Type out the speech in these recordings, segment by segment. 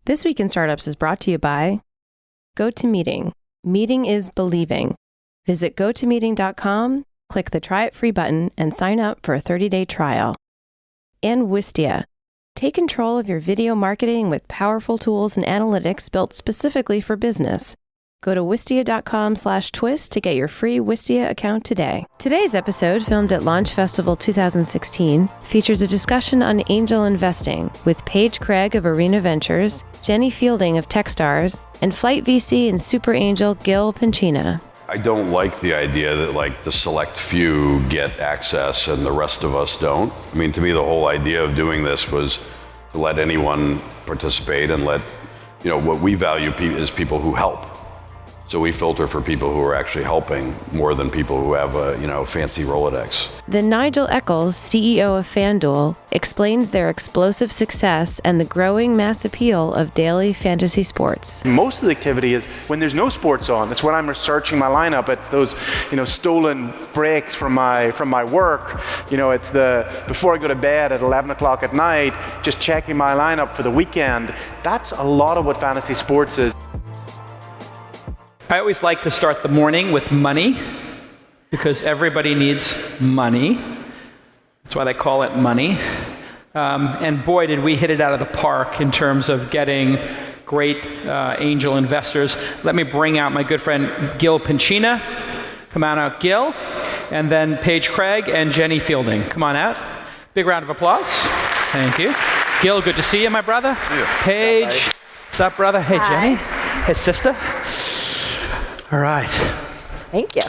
This Week in Startups is brought to you by GoToMeeting. Meeting is believing. Visit gotomeeting.com, click the Try It Free button, and sign up for a 30-day trial. And Wistia. Take control of your video marketing with powerful tools and analytics built specifically for business. Go to wistia.com/twist to get your free Wistia account today. Today's episode, filmed at Launch Festival 2016, features a discussion on angel investing with Paige Craig of Arena Ventures, Jenny Fielding of Techstars, and Flight.vc and super angel Gil Penchina. I don't like the idea that like the select few get access and the rest of us don't. I mean, to me, the whole idea of doing this was to let anyone participate and let, what we value is people who help. So we filter for people who are actually helping more than people who have a, fancy Rolodex. Then Nigel Eccles, CEO of FanDuel, explains their explosive success and the growing mass appeal of daily fantasy sports. Most of the activity is when there's no sports on. It's when I'm researching my lineup. It's those, stolen breaks from my work. It's before I go to bed at 11 o'clock at night, just checking my lineup for the weekend. That's a lot of what fantasy sports is. I always like to start the morning with money, because everybody needs money. That's why they call it money. And boy, did we hit it out of the park in terms of getting great angel investors. Let me bring out my good friend Gil Penchina. Come on out, Gil. And then Paige Craig and Jenny Fielding. Come on out. Big round of applause. Thank you. Gil, good to see you, my brother. Yeah. Paige, what's up, brother? Hey, Hi. Jenny. Hey, sister. All right. Thank you.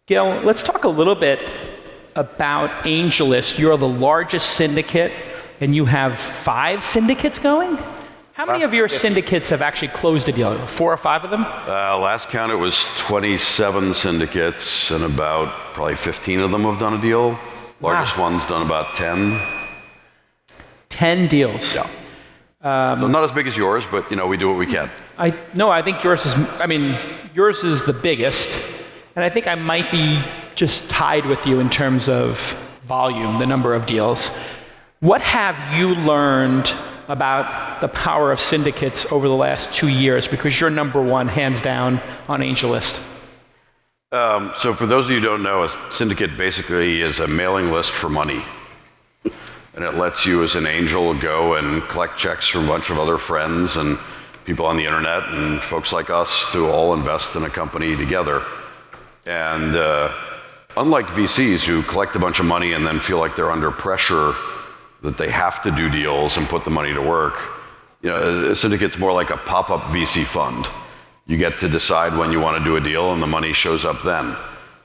Gil, let's talk a little bit about AngelList. You're the largest syndicate, and you have 5 syndicates going? How many of your syndicates have actually closed a deal? 4 or 5 of them? Last count, it was 27 syndicates, and about probably 15 of them have done a deal. Largest one's done about 10. 10 deals. Yeah. So not as big as yours, but we do what we can. I think yours is the biggest, and I think I might be just tied with you in terms of volume, the number of deals. What have you learned about the power of syndicates over the last 2 years? Because you're number one, hands down, on AngelList. So for those of you who don't know, a syndicate basically is a mailing list for money. And it lets you as an angel go and collect checks from a bunch of other friends and people on the internet and folks like us to all invest in a company together. And unlike VCs who collect a bunch of money and then feel like they're under pressure that they have to do deals and put the money to work, a syndicate's more like a pop-up VC fund. You get to decide when you want to do a deal and the money shows up then.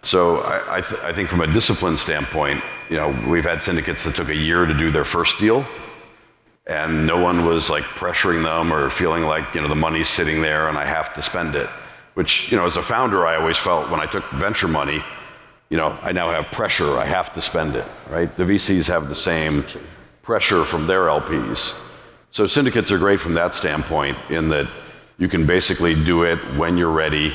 So I think from a discipline standpoint, we've had syndicates that took a year to do their first deal, and no one was like pressuring them or feeling like, the money's sitting there and I have to spend it. Which, as a founder, I always felt when I took venture money, I now have pressure, I have to spend it, right? The VCs have the same pressure from their LPs. So syndicates are great from that standpoint in that you can basically do it when you're ready,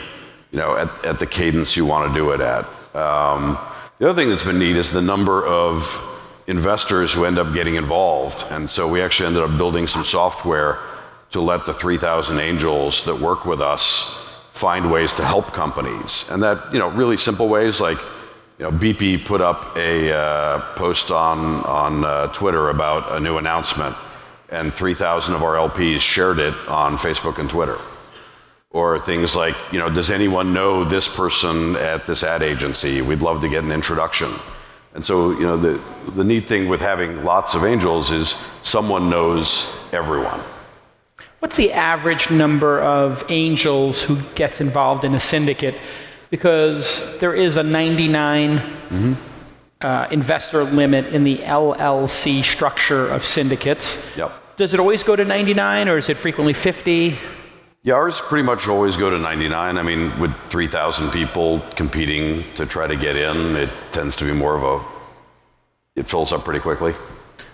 at the cadence you want to do it at. The other thing that's been neat is the number of investors who end up getting involved. And so we actually ended up building some software to let the 3,000 angels that work with us find ways to help companies. And that, really simple ways like, BP put up a post on Twitter about a new announcement, and 3,000 of our LPs shared it on Facebook and Twitter. Or things like, does anyone know this person at this ad agency? We'd love to get an introduction. And so, the neat thing with having lots of angels is someone knows everyone. What's the average number of angels who gets involved in a syndicate? Because there is a 99 investor limit in the LLC structure of syndicates. Yep. Does it always go to 99, or is it frequently 50? Yeah, ours pretty much always go to 99. I mean, with 3,000 people competing to try to get in, it tends to be more of it fills up pretty quickly.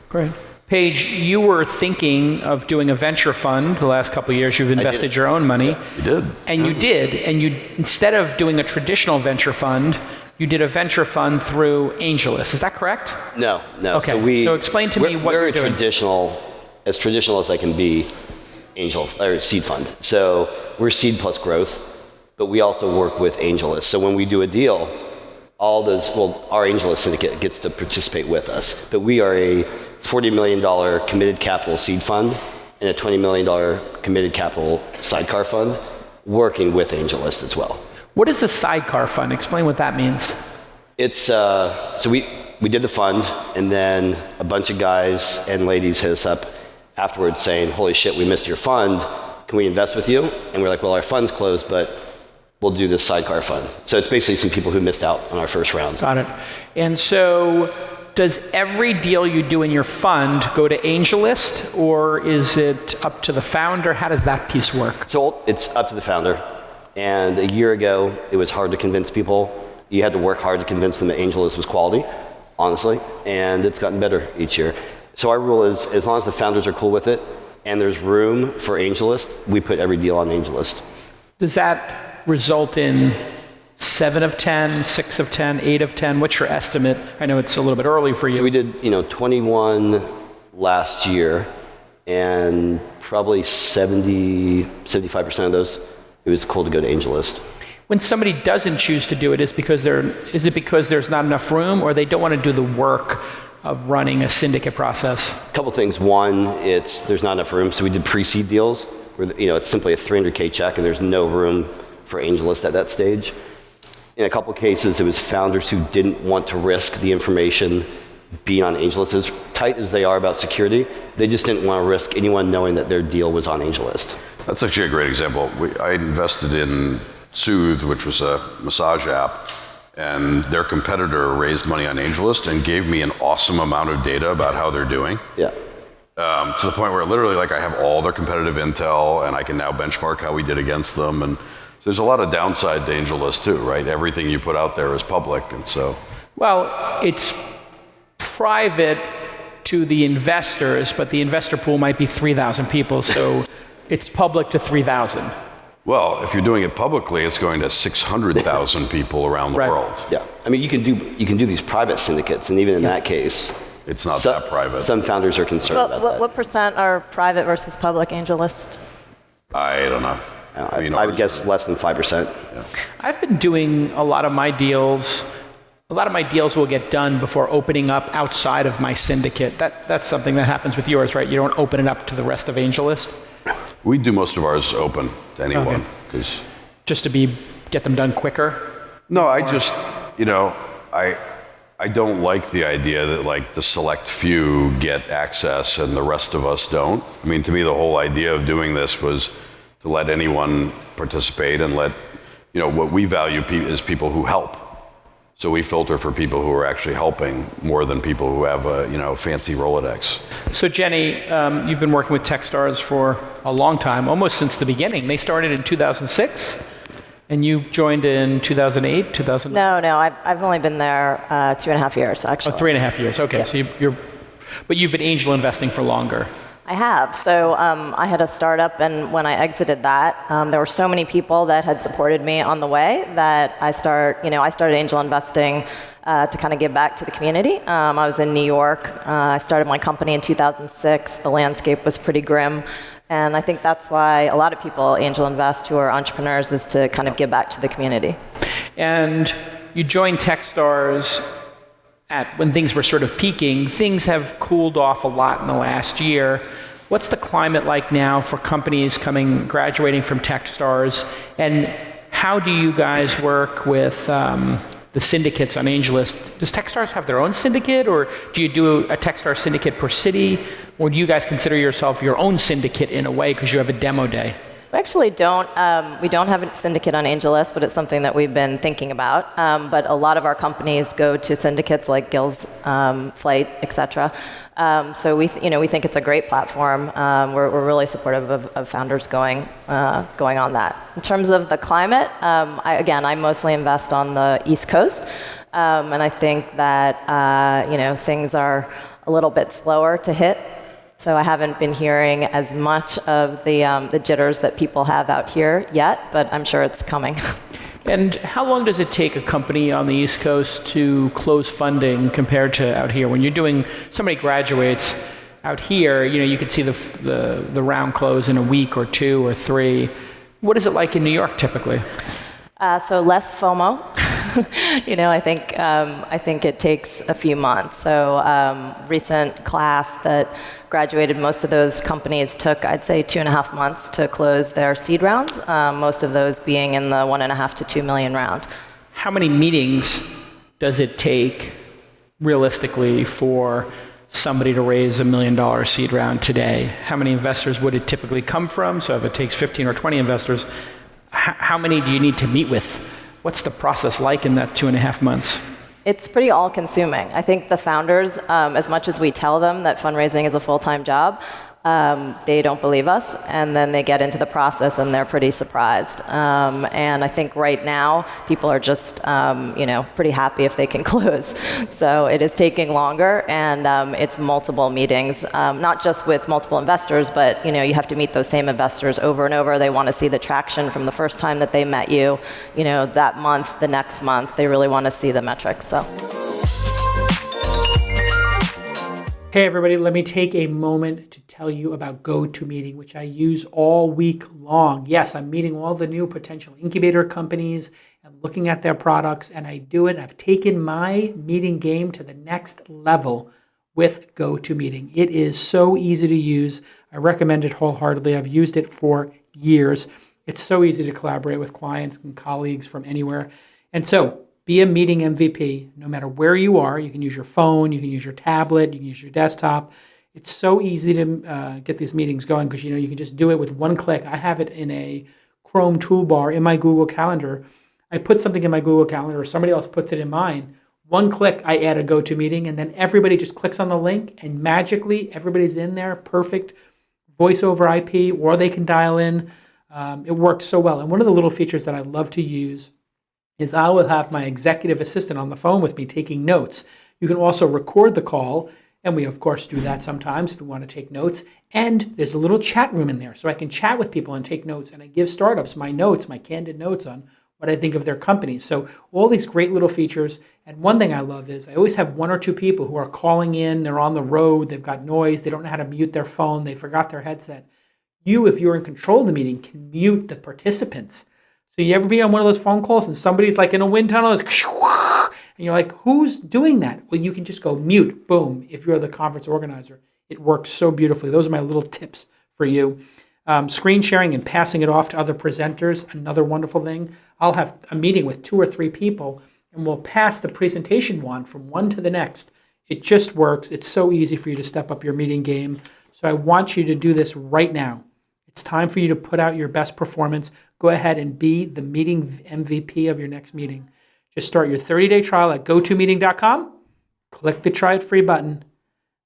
Great. Paige, you were thinking of doing a venture fund the last couple of years. You've invested your own money. You did. And you did. And you, instead of doing a traditional venture fund, you did a venture fund through AngelList. Is that correct? No. Okay. So explain to me what you're doing. We're a traditional as traditional as I can be, angel or seed fund. So we're seed plus growth, but we also work with AngelList. So when we do a deal, our AngelList syndicate gets to participate with us. But we are a $40 million committed capital seed fund and a $20 million committed capital sidecar fund working with AngelList as well. What is the sidecar fund? Explain what that means. It's, so we did the fund, and then a bunch of guys and ladies hit us up afterwards saying, holy shit, we missed your fund. Can we invest with you? And we're like, well, our fund's closed, but we'll do this sidecar fund. So it's basically some people who missed out on our first round. Got it. And so does every deal you do in your fund go to AngelList, or is it up to the founder? How does that piece work? So it's up to the founder. And a year ago, it was hard to convince people. You had to work hard to convince them that AngelList was quality, honestly. And it's gotten better each year. So our rule is, as long as the founders are cool with it and there's room for AngelList, we put every deal on AngelList. Does that result in 7 of 10, 6 of 10, 8 of 10? What's your estimate? I know it's a little bit early for you. So we did, 21 last year, and probably 75% of those, it was cool to go to AngelList. When somebody doesn't choose to do it, is it because there's not enough room, or they don't want to do the work of running a syndicate process? A couple things. One, there's not enough room, so we did pre-seed deals where it's simply a $300K check, and there's no room for AngelList at that stage. In a couple cases, it was founders who didn't want to risk the information being on AngelList. As tight as they are about security, they just didn't want to risk anyone knowing that their deal was on AngelList. That's actually a great example. I invested in Soothe, which was a massage app, and their competitor raised money on AngelList and gave me an awesome amount of data about how they're doing. Yeah. To the point where literally I have all their competitive intel, and I can now benchmark how we did against them. And so there's a lot of downside to AngelList too, right? Everything you put out there is public, and so. Well, it's private to the investors, but the investor pool might be 3,000 people, so it's public to 3,000. Well, if you're doing it publicly, it's going to 600,000 people around the world. Yeah, I mean, you can do these private syndicates, and even in that case, it's not that private. Some founders are concerned about that. What percent are private versus public AngelList? I don't know. I would guess less than 5%. Yeah. I've been doing a lot of my deals. A lot of my deals will get done before opening up outside of my syndicate. That's something that happens with yours, right? You don't open it up to the rest of AngelList? We do most of ours open to anyone. Cause just to get them done quicker? No, I just, I don't like the idea that the select few get access and the rest of us don't. I mean, to me, the whole idea of doing this was to let anyone participate and let, what we value is people who help. So we filter for people who are actually helping more than people who have a fancy Rolodex. So Jenny, you've been working with Techstars for a long time, almost since the beginning. They started in 2006, and you joined in 2008, 2009? No, I've only been there 2.5 years, actually. Oh, 3.5 years. Okay, yeah. But you've been angel investing for longer. I have. So I had a startup, and when I exited that, there were so many people that had supported me on the way that I started angel investing to kind of give back to the community. I was in New York. I started my company in 2006. The landscape was pretty grim. And I think that's why a lot of people angel invest who are entrepreneurs, is to kind of give back to the community. And you joined Techstars when things were sort of peaking. Things have cooled off a lot in the last year. What's the climate like now for companies graduating from Techstars? And how do you guys work with the syndicates on AngelList? Does Techstars have their own syndicate, or do you do a Techstars syndicate per city? Or do you guys consider yourself your own syndicate in a way because you have a demo day? We actually don't. We don't have a syndicate on AngelList, but it's something that we've been thinking about. But a lot of our companies go to syndicates like Gil's Flight, etc. So we think it's a great platform. We're really supportive of founders going on that. In terms of the climate, I mostly invest on the East Coast, and I think that things are a little bit slower to hit. So I haven't been hearing as much of the jitters that people have out here yet, but I'm sure it's coming. And how long does it take a company on the East Coast to close funding compared to out here? When somebody graduates, out here, you could see the round close in a week or 2 or 3. What is it like in New York typically? So less FOMO. I think it takes a few months. So recent class that graduated, most of those companies took, I'd say, 2.5 months to close their seed rounds, most of those being in the 1.5 to 2 million round. How many meetings does it take realistically for somebody to raise $1 million seed round today? How many investors would it typically come from? So if it takes 15 or 20 investors, how many do you need to meet with? What's the process like in that 2.5 months? It's pretty all-consuming. I think the founders, as much as we tell them that fundraising is a full-time job, they don't believe us, and then they get into the process and they're pretty surprised. And I think right now people are just, pretty happy if they can close. So it is taking longer, and it's multiple meetings, not just with multiple investors, but you have to meet those same investors over and over. They want to see the traction from the first time that they met you, that month, the next month. They really want to see the metrics. So. Hey everybody, let me take a moment to tell you about GoToMeeting, which I use all week long. Yes, I'm meeting all the new potential incubator companies and looking at their products, and I do it. I've taken my meeting game to the next level with GoToMeeting. It is so easy to use. I recommend it wholeheartedly. I've used it for years. It's so easy to collaborate with clients and colleagues from anywhere. And so, be a meeting MVP no matter where you are. You can use your phone, you can use your tablet, you can use your desktop. It's so easy to get these meetings going because you can just do it with one click. I have it in a Chrome toolbar in my Google Calendar. I put something in my Google Calendar or somebody else puts it in mine. One click, I add a GoToMeeting, and then everybody just clicks on the link and magically everybody's in there, perfect voice over IP, or they can dial in. It works so well. And one of the little features that I love to use is I will have my executive assistant on the phone with me taking notes. You can also record the call, and we of course do that sometimes if we want to take notes. And there's a little chat room in there, so I can chat with people and take notes, and I give startups my notes, my candid notes on what I think of their companies. So all these great little features. And one thing I love is I always have 1 or 2 people who are calling in, they're on the road, they've got noise, they don't know how to mute their phone, they forgot their headset. You, if you're in control of the meeting, can mute the participants. So you ever be on one of those phone calls and somebody's like in a wind tunnel, and you're like, who's doing that? Well, you can just go mute, boom, if you're the conference organizer. It works so beautifully. Those are my little tips for you. Screen sharing and passing it off to other presenters, another wonderful thing. I'll have a meeting with 2 or 3 people, and we'll pass the presentation wand from one to the next. It just works. It's so easy for you to step up your meeting game. So I want you to do this right now. It's time for you to put out your best performance. Go ahead and be the meeting MVP of your next meeting. Just start your 30-day trial at gotomeeting.com. Click the Try It Free button.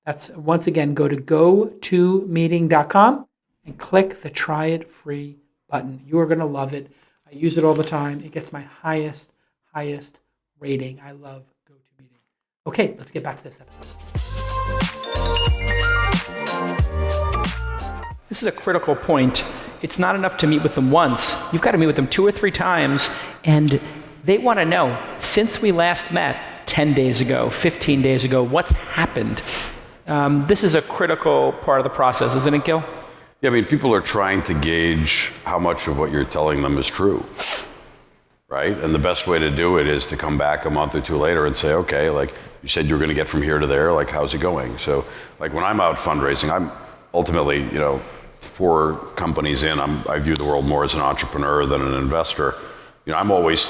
That's, once again, go to gotomeeting.com and click the Try It Free button. You are going to love it. I use it all the time. It gets my highest rating. I love GoToMeeting. Okay, let's get back to this episode. This is a critical point. It's not enough to meet with them once. You've got to meet with them 2 or 3 times, and they want to know, since we last met 10 days ago, 15 days ago, what's happened? This is a critical part of the process, isn't it, Gil? Yeah, I mean, people are trying to gauge how much of what you're telling them is true, right? And the best way to do it is to come back a month or 2 later and say, okay, like you said you were going to get from here to there, like how's it going? So like when I'm out fundraising, I'm ultimately, 4 companies in, I view the world more as an entrepreneur than an investor. I'm always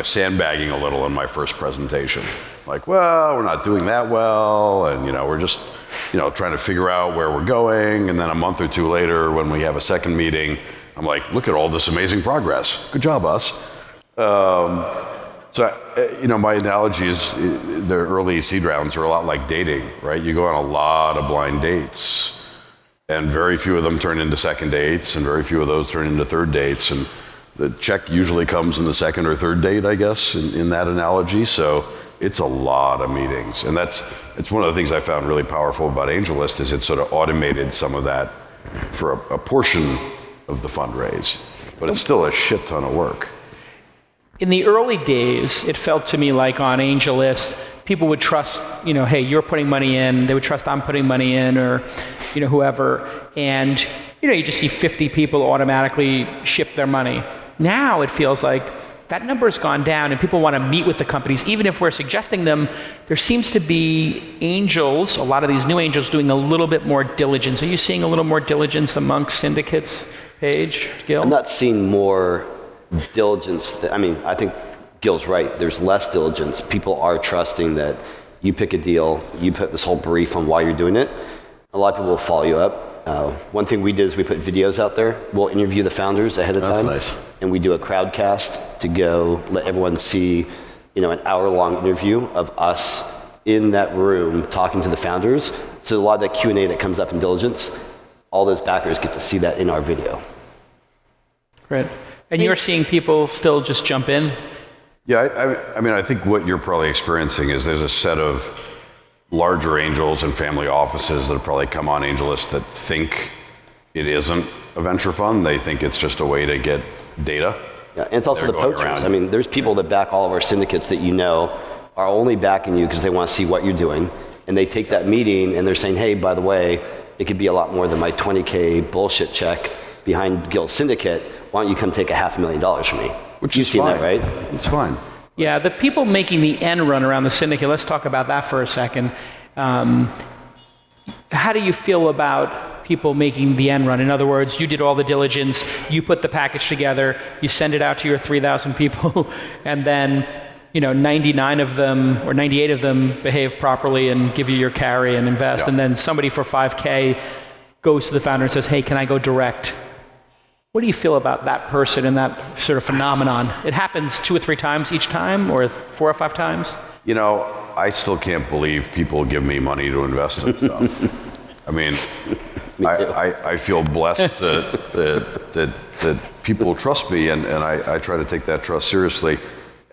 sandbagging a little in my first presentation. Like, well, we're not doing that well, and we're just, trying to figure out where we're going. And then a month or 2 later, when we have a second meeting, I'm like, look at all this amazing progress. Good job, us. My analogy is the early seed rounds are a lot like dating, right? You go on a lot of blind dates. And very few of them turn into second dates, and very few of those turn into third dates. And the check usually comes in the second or third date, I guess, in that analogy. So it's a lot of meetings. And it's one of the things I found really powerful about AngelList is it sort of automated some of that for a portion of the fundraise. But it's still a shit ton of work. In the early days, it felt to me like on AngelList, people would trust, hey, you're putting money in, they would trust I'm putting money in, or, whoever. And, you just see 50 people automatically ship their money. Now it feels like that number's gone down and people want to meet with the companies. Even if we're suggesting them, there seems to be angels, a lot of these new angels, doing a little bit more diligence. Are you seeing a little more diligence amongst syndicates, Paige, Gil? I'm not seeing more diligence. I think Gil's right. There's less diligence. People are trusting that you pick a deal, you put this whole brief on why you're doing it. A lot of people will follow you up. One thing we did is we put videos out there. We'll interview the founders ahead of time. That's nice. And we do a crowdcast to go let everyone see, an hour-long interview of us in that room talking to the founders. So a lot of that Q&A that comes up in diligence, all those backers get to see that in our video. Great. And you're seeing people still just jump in? Yeah, I think what you're probably experiencing is there's a set of larger angels and family offices that have probably come on AngelList that think it isn't a venture fund. They think it's just a way to get data. Yeah, and it's also the poachers. There's people that back all of our syndicates that are only backing you because they want to see what you're doing. And they take that meeting and they're saying, hey, by the way, it could be a lot more than my $20K bullshit check behind Gil's syndicate. Why don't you come take $500,000 from me? Which You've is seen fine. that, right? It's fine. Yeah, the people making the end run around the syndicate, let's talk about that for a second. How do you feel about people making the end run? In other words, you did all the diligence, you put the package together, you send it out to your 3,000 people, and then 99 of them or 98 of them behave properly and give you your carry and invest, and then somebody for $5K goes to the founder and says, hey, can I go direct? What do you feel about that person and that sort of phenomenon? It happens 2 or 3 times each time, or 4 or 5 times? I still can't believe people give me money to invest in stuff. I feel blessed that people trust me, and I try to take that trust seriously.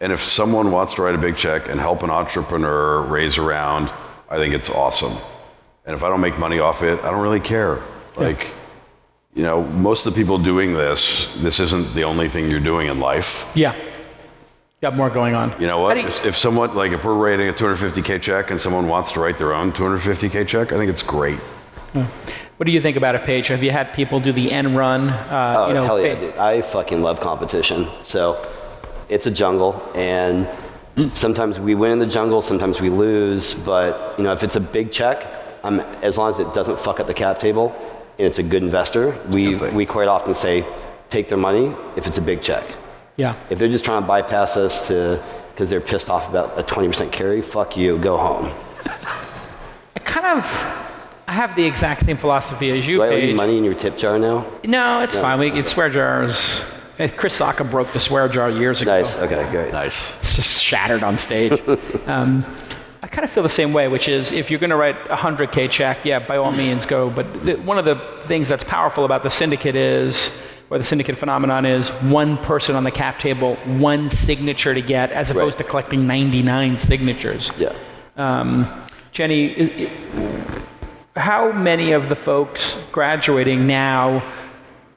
And if someone wants to write a big check and help an entrepreneur raise a round, I think it's awesome. And if I don't make money off it, I don't really care. Most of the people doing this isn't the only thing you're doing in life. Yeah. Got more going on. You know what? If someone, if we're writing a $250K check and someone wants to write their own $250K check, I think it's great. What do you think about it, Paige? Have you had people do the end run? Hell yeah, dude. I fucking love competition. So it's a jungle, and sometimes we win in the jungle, sometimes we lose. But if it's a big check, as long as it doesn't fuck up the cap table, and it's a good investor, we quite often say, take their money if it's a big check. Yeah. If they're just trying to bypass us because they're pissed off about a 20% carry, fuck you, go home. I have the exact same philosophy as you, Do I owe Paige. you money in your tip jar now? No, it's fine. We get swear jars. Chris Sacca broke the swear jar years ago. Nice, okay, great. Nice. It's just shattered on stage. I kind of feel the same way, which is if you're going to write a $100K check, yeah, by all means go. But one of the things that's powerful about the syndicate or the syndicate phenomenon is one person on the cap table, one signature to get, as opposed to collecting 99 signatures. Yeah. Jenny, how many of the folks graduating now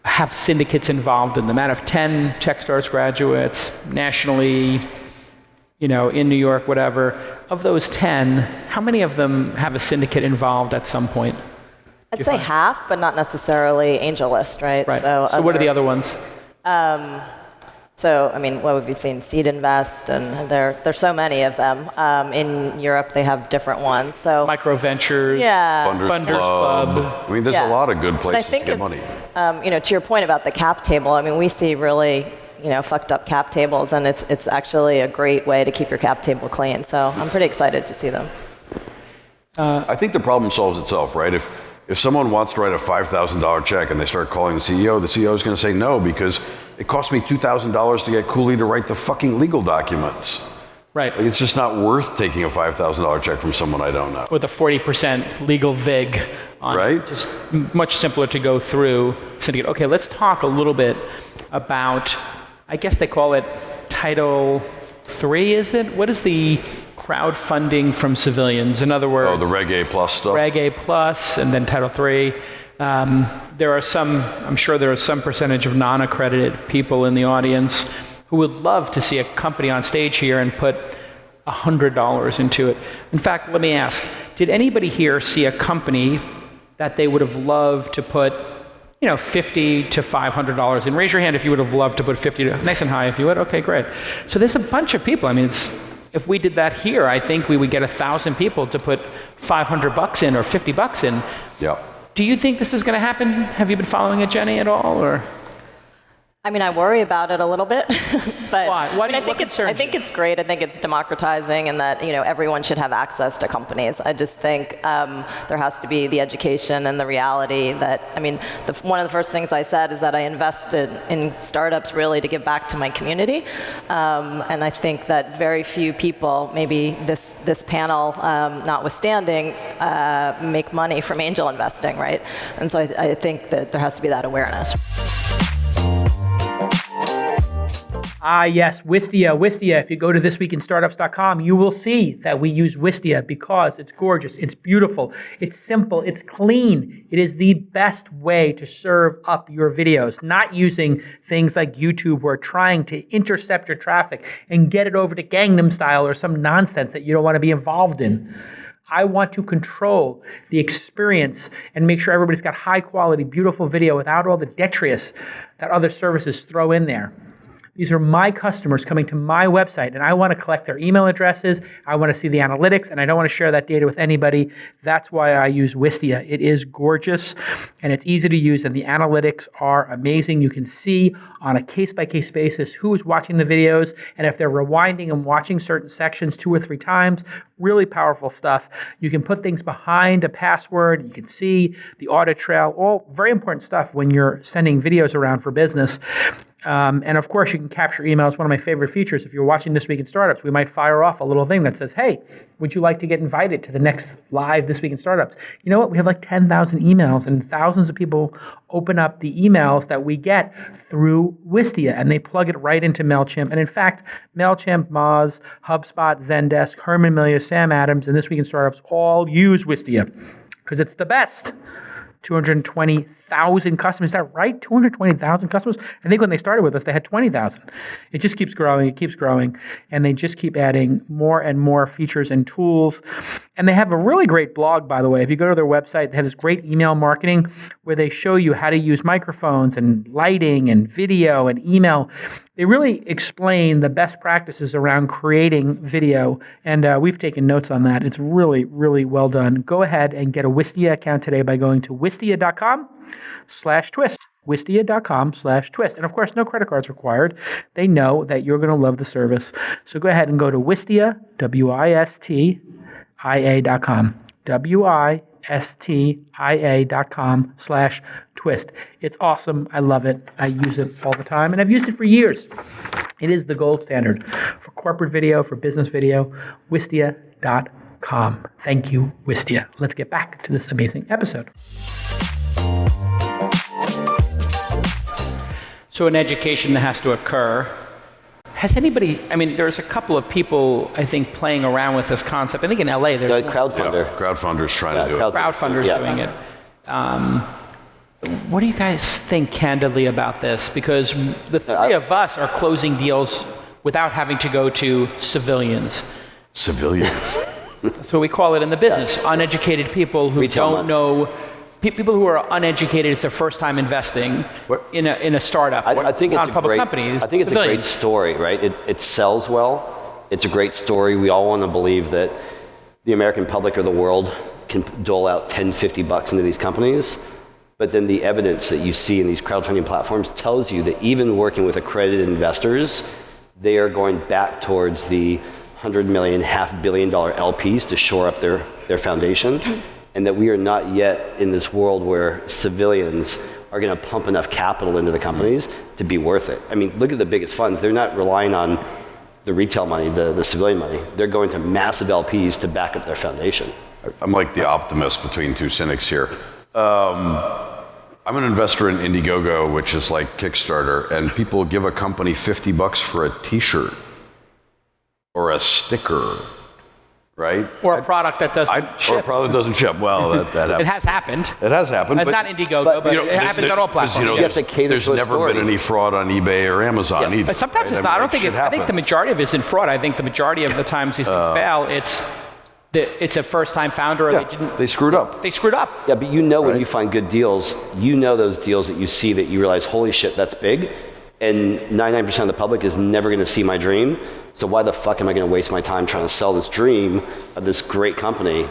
have syndicates involved in them? Out of 10 Techstars graduates nationally, in New York, whatever, of those 10, how many of them have a syndicate involved at some point? I'd say half, but not necessarily AngelList, right? Right. So what are the other ones? What have you seen? Seed Invest, and there's so many of them. In Europe, they have different ones. So Micro Ventures, Funders Club. There's a lot of good places to get money. To your point about the cap table, we see really, fucked up cap tables, and it's actually a great way to keep your cap table clean. So I'm pretty excited to see them. I think the problem solves itself, right? If someone wants to write a $5,000 check and they start calling the CEO is going to say no because it cost me $2,000 to get Cooley to write the fucking legal documents. Right. It's just not worth taking a $5,000 check from someone I don't know. With a 40% legal vig on it. Just much simpler to go through syndicate. Okay, let's talk a little bit about, I guess they call it Title III, is it? What is the crowdfunding from civilians? In other words... the Reg A Plus stuff? Reg A Plus and then Title III. I'm sure there are some percentage of non-accredited people in the audience who would love to see a company on stage here and put $100 into it. In fact, let me ask, did anybody here see a company that they would have loved to put $50 to $500 in? Raise your hand if you would have loved to put 50 to, nice and high if you would. Okay, great. So there's a bunch of people. I mean, if we did that here, I think we would get 1,000 people to put $500 in or $50 in. Yeah. Do you think this is going to happen? Have you been following it, Jenny, at all, or? I mean, I worry about it a little bit, but Why? I think it's great. I think it's democratizing, and that everyone should have access to companies. I just think there has to be the education and the reality that one of the first things I said is that I invested in startups really to give back to my community, and I think that very few people, maybe this panel notwithstanding, make money from angel investing, right? And so I think that there has to be that awareness. Yes, Wistia. If you go to thisweekinstartups.com, you will see that we use Wistia because it's gorgeous, it's beautiful, it's simple, it's clean. It is the best way to serve up your videos, not using things like YouTube where trying to intercept your traffic and get it over to Gangnam Style or some nonsense that you don't want to be involved in. I want to control the experience and make sure everybody's got high quality, beautiful video without all the detritus that other services throw in there. These are my customers coming to my website, and I want to collect their email addresses. I want to see the analytics, and I don't want to share that data with anybody. That's why I use Wistia. It is gorgeous, and it's easy to use, and the analytics are amazing. You can see on a case-by-case basis who is watching the videos, and if they're rewinding and watching certain sections 2 or 3 times. Really powerful stuff. You can put things behind a password. You can see the audit trail. All very important stuff when you're sending videos around for business. And of course, you can capture emails. One of my favorite features, if you're watching This Week in Startups, we might fire off a little thing that says, hey, would you like to get invited to the next live This Week in Startups? You know what? We have like 10,000 emails, and thousands of people open up the emails that we get through Wistia, and they plug it right into MailChimp. And in fact, MailChimp, Moz, HubSpot, Zendesk, Herman Miller, Sam Adams, and This Week in Startups all use Wistia because it's the best. 220,000 customers. Is that right? 220,000 customers? I think when they started with us, they had 20,000. It just keeps growing, and they just keep adding more and more features and tools. And they have a really great blog, by the way. If you go to their website, they have this great email marketing where they show you how to use microphones and lighting and video and email. They really explain the best practices around creating video, and we've taken notes on that. It's really, really well done. Go ahead and get a Wistia account today by going to wistia.com/twist. Wistia.com/twist. And of course, no credit cards required. They know that you're going to love the service. So go ahead and go to Wistia, WISTIA.com. WISTIA.com/twist. It's awesome. I love it. I use it all the time, and I've used it for years. It is the gold standard for corporate video, for business video. Wistia.com. Thank you, Wistia. Let's get back to this amazing episode. So an education that has to occur. Has anybody, there's a couple of people, I think, playing around with this concept. I think in LA there's a crowdfunder. Yeah, crowdfunders trying to do it. Crowdfunders doing it. What do you guys think candidly about this? Because the three of us are closing deals without having to go to civilians. Civilians. That's what we call it in the business. Uneducated people who don't know. People who are uneducated, it's their first time investing in a startup. I think it's non-public company. I think it's a great story, right? It sells well. It's a great story. We all want to believe that the American public or the world can dole out $10, $50 into these companies. But then the evidence that you see in these crowdfunding platforms tells you that even working with accredited investors, they are going back towards the $100 million, $500 million LPs to shore up their foundation. And that we are not yet in this world where civilians are going to pump enough capital into the companies to be worth it. Look at the biggest funds. They're not relying on the retail money, the civilian money. They're going to massive LPs to back up their foundation. I'm like the optimist between two cynics here. I'm an investor in Indiegogo, which is like Kickstarter, and people give a company $50 for a t-shirt or a sticker, right? Or a product that doesn't ship. Or a product that doesn't ship. Well, that happens. It has happened. It has happened. It's not Indiegogo, but it happens on all platforms. You have to cater there's to a never story. been any fraud on eBay or Amazon either. But sometimes it's not. I don't think I think the majority of it isn't fraud. I think the majority of the times these things fail, it's a first-time founder or they screwed up. They screwed up. Yeah, but when you find good deals, those deals that you see that you realize, holy shit, that's big, and 99% of the public is never going to see my dream. So why the fuck am I going to waste my time trying to sell this dream of this great company?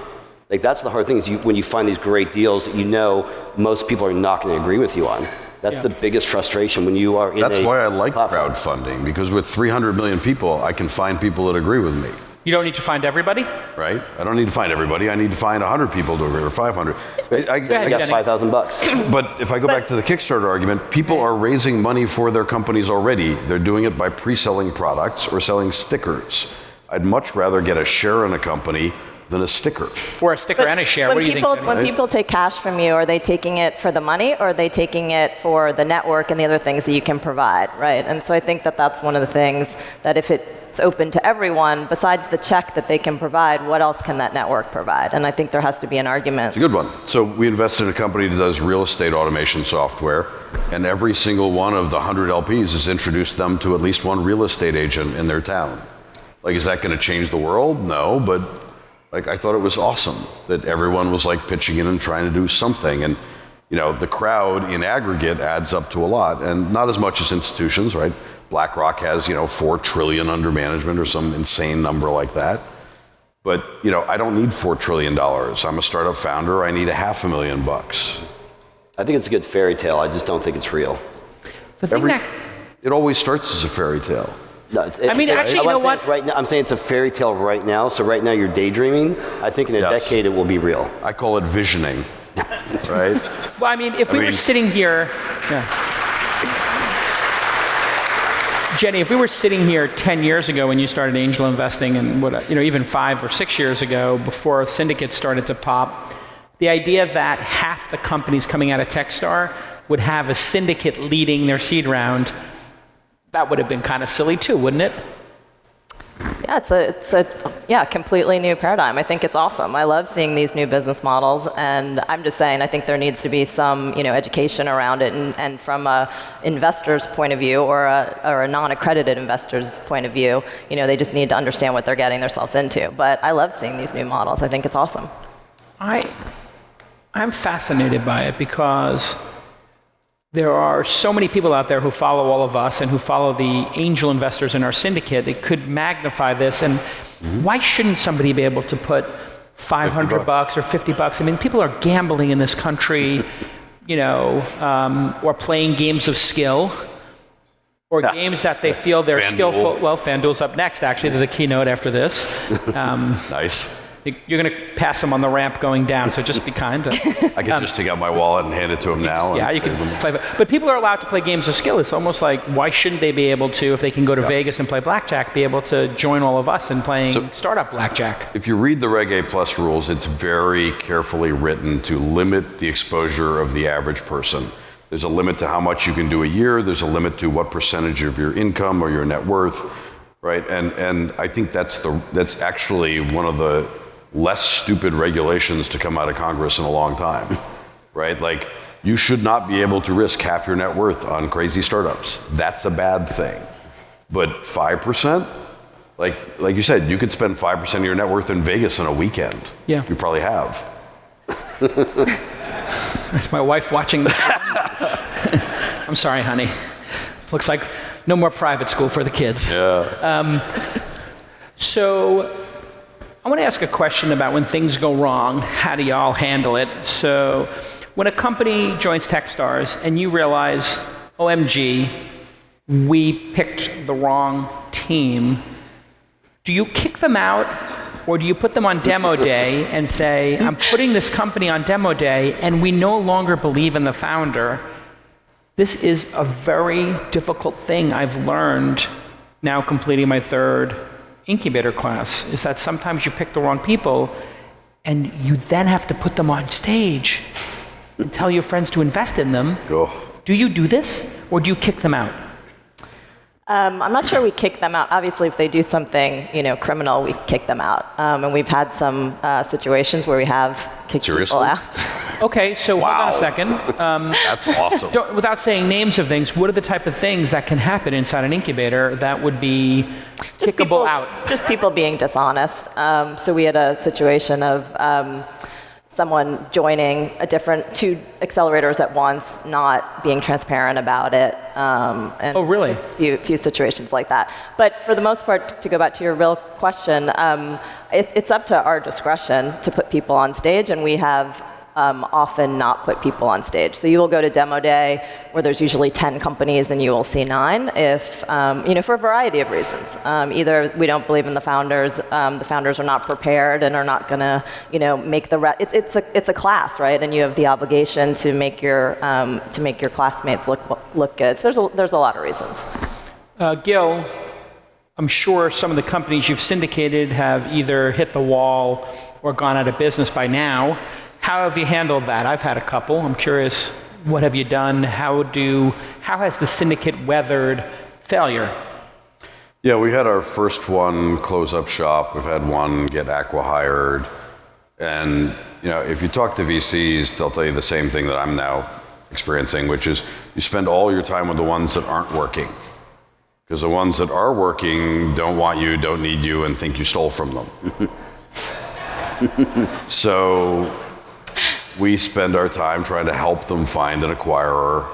Like, that's the hard thing, is when you find these great deals that most people are not going to agree with you on. That's the biggest frustration when you are in That's why I like platform. crowdfunding, because with 300 million people, I can find people that agree with me. You don't need to find everybody? Right? I don't need to find everybody. I need to find 100 people to agree, or 500. I got $5,000. But if I go back to the Kickstarter argument, people are raising money for their companies already. They're doing it by pre-selling products or selling stickers. I'd much rather get a share in a company than a sticker. Or a sticker and a share. What do you think, Jenny? When people take cash from you, are they taking it for the money, or are they taking it for the network and the other things that you can provide, right? And so I think that that's one of the things that if it's open to everyone, besides the check that they can provide, what else can that network provide? And I think there has to be an argument. It's a good one. So we invested in a company that does real estate automation software, and every single one of the 100 LPs has introduced them to at least one real estate agent in their town. Like, is that going to change the world? No, but I thought it was awesome that everyone was pitching in and trying to do something. And, the crowd in aggregate adds up to a lot, and not as much as institutions, right? BlackRock has, $4 trillion under management or some insane number like that. But, I don't need $4 trillion. I'm a startup founder. I need $500,000. I think it's a good fairy tale. I just don't think it's real. It always starts as a fairy tale. No, actually, you know what? Right now, I'm saying it's a fairy tale right now. So right now you're daydreaming. I think in a decade it will be real. I call it visioning, right? Well, if we were sitting here, Jenny, if we were sitting here 10 years ago when you started angel investing, and even 5 or 6 years ago, before syndicates started to pop, the idea that half the companies coming out of Techstar would have a syndicate leading their seed round, that would have been kind of silly too, wouldn't it? Yeah, it's a completely new paradigm. I think it's awesome. I love seeing these new business models, and I'm just saying I think there needs to be some education around it, and from a investor's point of view or a non-accredited investor's point of view, they just need to understand what they're getting themselves into. But I love seeing these new models. I think it's awesome. I'm fascinated by it because there are so many people out there who follow all of us and who follow the angel investors in our syndicate that could magnify this. And why shouldn't somebody be able to put $500 or $50? People are gambling in this country, or playing games of skill, or games that they feel they're skillful. Well, FanDuel's up next, actually. They're the keynote after this. Nice. You're going to pass them on the ramp going down, so just be kind. I can just take out my wallet and hand it to him now. Yeah, you can play. But people are allowed to play games of skill. It's almost like, why shouldn't they be able to, if they can go to Vegas and play blackjack, be able to join all of us in playing startup blackjack? If you read the Reg A Plus rules, it's very carefully written to limit the exposure of the average person. There's a limit to how much you can do a year. There's a limit to what percentage of your income or your net worth, right? And I think that's actually one of the less stupid regulations to come out of Congress in a long time, right? You should not be able to risk half your net worth on crazy startups. That's a bad thing. But 5%, like you said, you could spend 5% of your net worth in Vegas in a weekend. Yeah. You probably have. That's my wife watching. I'm sorry, honey. Looks like no more private school for the kids. Yeah. So I want to ask a question about when things go wrong, how do y'all handle it? So when a company joins Techstars and you realize, OMG, we picked the wrong team, do you kick them out, or do you put them on demo day and say, I'm putting this company on demo day and we no longer believe in the founder? This is a very difficult thing I've learned now completing my 3rd incubator class, is that sometimes you pick the wrong people and you then have to put them on stage and tell your friends to invest in them. Oh. Do you do this, or do you kick them out? I'm not sure we kick them out. Obviously, if they do something, criminal, we kick them out. And we've had some situations where we have kicked people out. Okay, so hold on a second. That's awesome. Without saying names of things, what are the type of things that can happen inside an incubator that would be kickable out? Just people being dishonest. So we had a situation of someone joining two accelerators at once, not being transparent about it. And oh, really? A few situations like that. But for the most part, to go back to your real question, it's up to our discretion to put people on stage, and we have often not put people on stage. So you will go to demo day where there's usually 10 companies and you will see 9 if, for a variety of reasons. Either we don't believe in the founders are not prepared and are not going to, make the it's a class, right? And you have the obligation to make your classmates look good. So there's a lot of reasons. Gil, I'm sure some of the companies you've syndicated have either hit the wall or gone out of business by now. How have you handled that? I've had a couple. I'm curious, what have you done? How has the syndicate weathered failure? Yeah, we had our first one close up shop. We've had one get acqui-hired. And if you talk to VCs, they'll tell you the same thing that I'm now experiencing, which is you spend all your time with the ones that aren't working. Because the ones that are working don't want you, don't need you, and think you stole from them. So we spend our time trying to help them find an acquirer,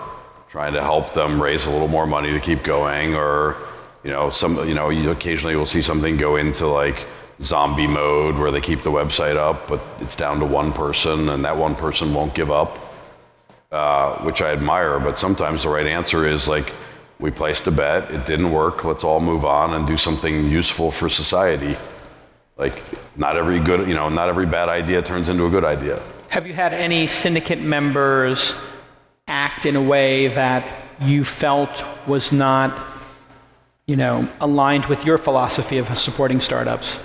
trying to help them raise a little more money to keep going, or you occasionally will see something go into like zombie mode where they keep the website up, but it's down to one person, and that one person won't give up, which I admire. But sometimes the right answer is like, we placed a bet, it didn't work, let's all move on and do something useful for society. Like, not every bad idea turns into a good idea. Have you had any syndicate members act in a way that you felt was not, aligned with your philosophy of supporting startups?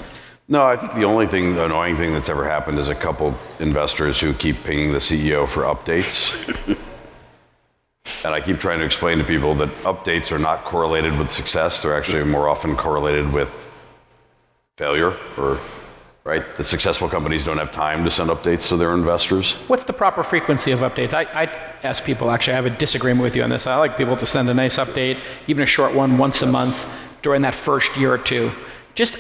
No, I think the only annoying thing that's ever happened is a couple investors who keep pinging the CEO for updates. And I keep trying to explain to people that updates are not correlated with success. They're actually more often correlated with failure, right? The successful companies don't have time to send updates to their investors. What's the proper frequency of updates? I ask people, actually, I have a disagreement with you on this. I like people to send a nice update, even a short one, once a month during that first year or two.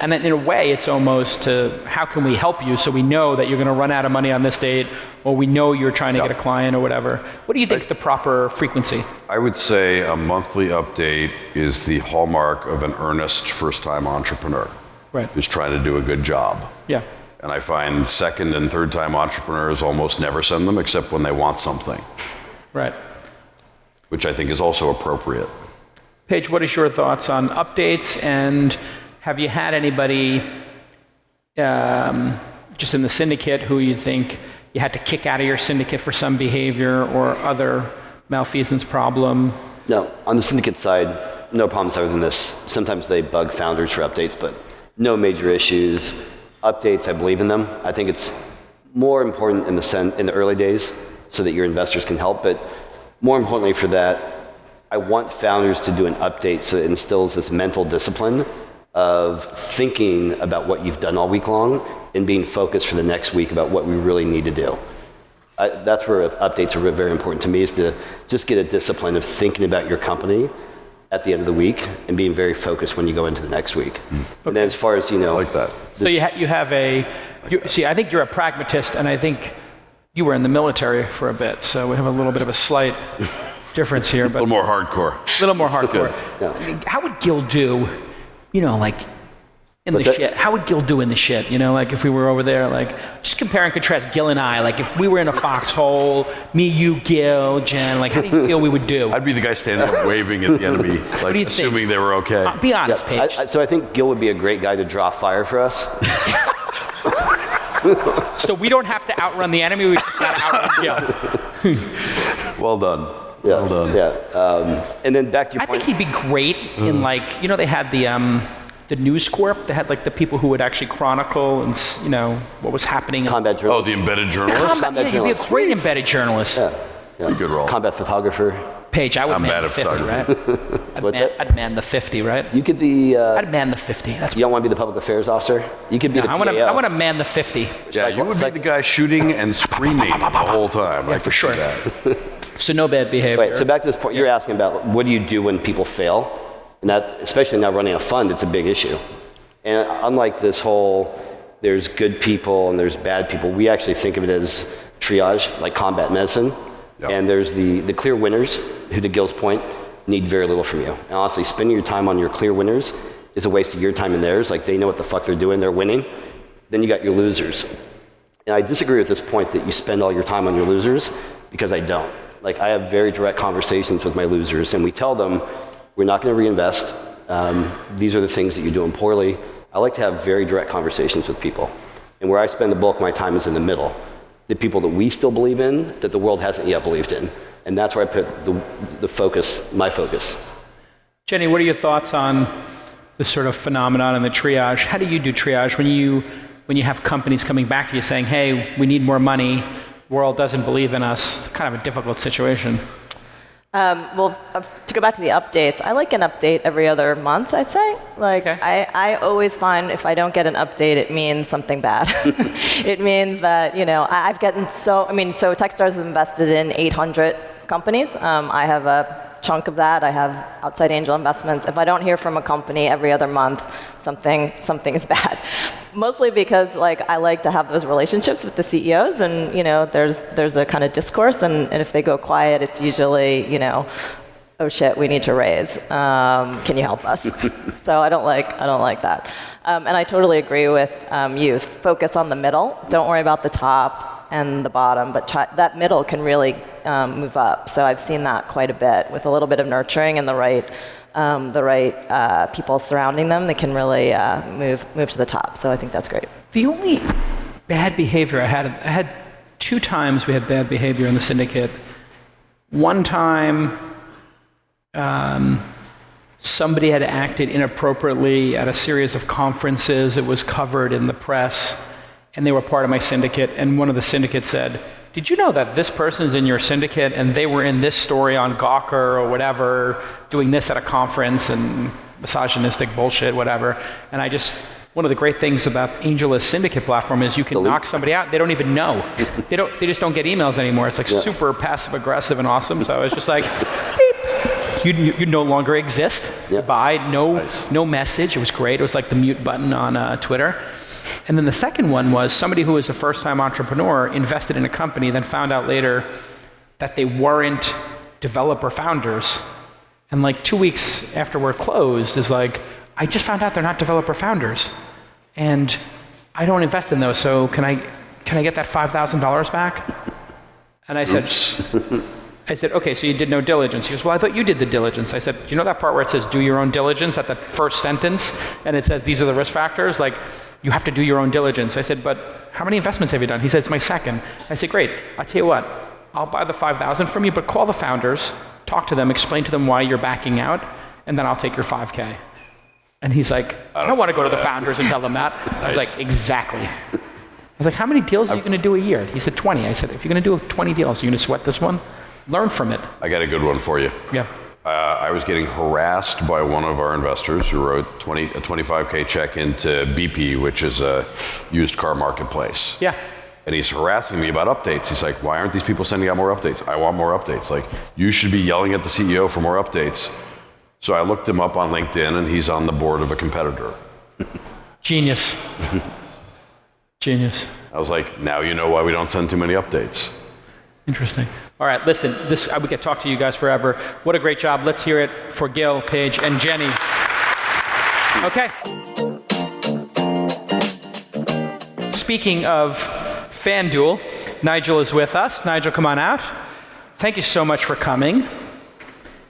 And in a way, it's almost how can we help you so we know that you're going to run out of money on this date, or we know you're trying to get a client or whatever. What do you think is the proper frequency? I would say a monthly update is the hallmark of an earnest first-time entrepreneur. Right. Who's trying to do a good job. Yeah. And I find second and third time entrepreneurs almost never send them except when they want something. Right. Which I think is also appropriate. Paige, what is your thoughts on updates, and have you had anybody just in the syndicate who you think you had to kick out of your syndicate for some behavior or other malfeasance problem? No, on the syndicate side, no problems other than this. Sometimes they bug founders for updates, but no major issues. Updates, I believe in them. I think it's more important in the early days so that your investors can help. But more importantly for that, I want founders to do an update so it instills this mental discipline of thinking about what you've done all week long and being focused for the next week about what we really need to do. That's where updates are very important to me, is to just get a discipline of thinking about your company at the end of the week and being very focused when you go into the next week. Okay. And then as far as, I like that. So you have I think you're a pragmatist, and I think you were in the military for a bit, so we have a little bit of a slight difference here. But a little more hardcore. A little more hardcore. Yeah. How would Gil do, like, in the shit? How would Gil do in the shit? Like if we were over there, like, just compare and contrast Gil and I. Like if we were in a foxhole, me, you, Gil, Jen, like how do you feel we would do? I'd be the guy standing up waving at the enemy, like assuming they were okay. Be honest, Paige. So I think Gil would be a great guy to draw fire for us. So we don't have to outrun the enemy, we just got to outrun Gil. Well done. Yeah. Well done. Yeah. And then back to your point. I think he'd be great in they had the News Corp. They had like the people who would actually chronicle and what was happening. Combat journalist. Oh, the embedded journalist. He'd be a great embedded journalist. Yeah. You could roll. Combat photographer. Paige, I would I'm man bad the at 50, right? What's that? I'd man the 50, right? You could be. I'd man the 50. That's You don't want to be the public affairs officer? You could be the I PAO. want to man the 50. Yeah, you would be the guy shooting and screaming the whole time. Yeah, I for could see sure. that. So no bad behavior. Right, so back to this point, you're asking about what do you do when people fail? And that, especially now running a fund, it's a big issue. And unlike this whole, there's good people and there's bad people, we actually think of it as triage, like combat medicine. Yep. And there's the clear winners, who to Gil's point, need very little from you. And honestly, spending your time on your clear winners is a waste of your time and theirs. Like, they know what the fuck they're doing, they're winning. Then you got your losers. And I disagree with this point that you spend all your time on your losers, because I don't. Like, I have very direct conversations with my losers, and we tell them, we're not going to reinvest. These are the things that you're doing poorly. I like to have very direct conversations with people. And where I spend the bulk of my time is in the middle. The people that we still believe in, that the world hasn't yet believed in. And that's where I put the focus, my focus. Jenny, what are your thoughts on this sort of phenomenon and the triage? How do you do triage when you have companies coming back to you saying, hey, we need more money, the world doesn't believe in us? It's kind of a difficult situation. Well, to go back to the updates, I like an update every other month, I'd say. Like, Okay. I always find if I don't get an update, it means something bad. It means that, I've gotten so Techstars is invested in 800 companies. I have a chunk of that. I have outside angel investments. If I don't hear from a company every other month, something is bad. Mostly because I like to have those relationships with the CEOs, and there's a kind of discourse, and if they go quiet, it's usually oh shit, we need to raise. Can you help us? So I don't like that. And I totally agree with you. Focus on the middle. Don't worry about the top and the bottom, but that middle can really move up. So I've seen that quite a bit. With a little bit of nurturing and the right people surrounding them, they can really move to the top. So I think that's great. The only bad behavior I had 2 times we had bad behavior in the syndicate. One time, somebody had acted inappropriately at a series of conferences. It was covered in the press, and they were part of my syndicate. And one of the syndicates said, did you know that this person's in your syndicate and they were in this story on Gawker or whatever, doing this at a conference and misogynistic bullshit, whatever. And one of the great things about AngelList syndicate platform is you can knock somebody out. They don't even know. They just don't get emails anymore. It's super passive aggressive and awesome. So I was just like, beep. You no longer exist. Bye. No message. It was great. It was like the mute button on Twitter. And then the second one was somebody who was a first-time entrepreneur invested in a company, then found out later that they weren't developer founders. And 2 weeks after we're closed is like, I just found out they're not developer founders. And I don't invest in those, so can I get that $5,000 back? And I said, okay, so you did no diligence. He goes, well, I thought you did the diligence. I said, do you know that part where it says do your own diligence at the first sentence? And it says these are the risk factors? You have to do your own diligence. I said, but how many investments have you done? He said, it's my second. I said, great. I'll tell you what. I'll buy the $5,000 from you, but call the founders, talk to them, explain to them why you're backing out, and then I'll take your $5K. And he's like, I don't want to go to the founders and tell them that. I was like, exactly. I was like, how many deals are you going to do a year? He said, 20. I said, if you're going to do 20 deals, you're going to sweat this one? Learn from it. I got a good one for you. Yeah. I was getting harassed by one of our investors who wrote a $25K check into BP, which is a used car marketplace. Yeah. And he's harassing me about updates. He's like, why aren't these people sending out more updates? I want more updates. You should be yelling at the CEO for more updates. So I looked him up on LinkedIn, and he's on the board of a competitor. Genius. Genius. I was like, now you know why we don't send too many updates. Interesting. All right, listen, we could talk to you guys forever. What a great job. Let's hear it for Gil, Paige, and Jenny. Okay. Speaking of FanDuel, Nigel is with us. Nigel, come on out. Thank you so much for coming.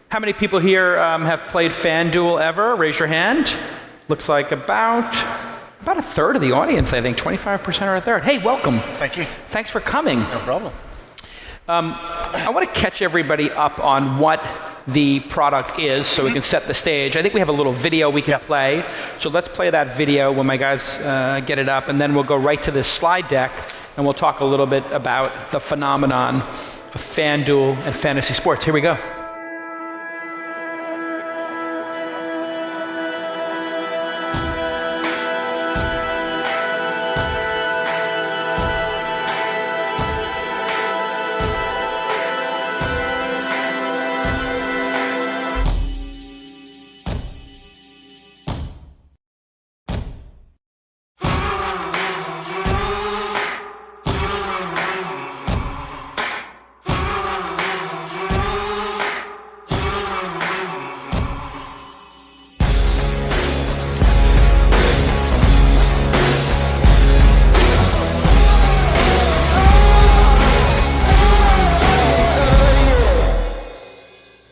How many people here have played FanDuel ever? Raise your hand. Looks like about a third of the audience, I think, 25% or a third. Hey, welcome. Thank you. Thanks for coming. No problem. I want to catch everybody up on what the product is so we can set the stage. I think we have a little video we can play. So let's play that video when my guys get it up, and then we'll go right to this slide deck, and we'll talk a little bit about the phenomenon of FanDuel and fantasy sports. Here we go.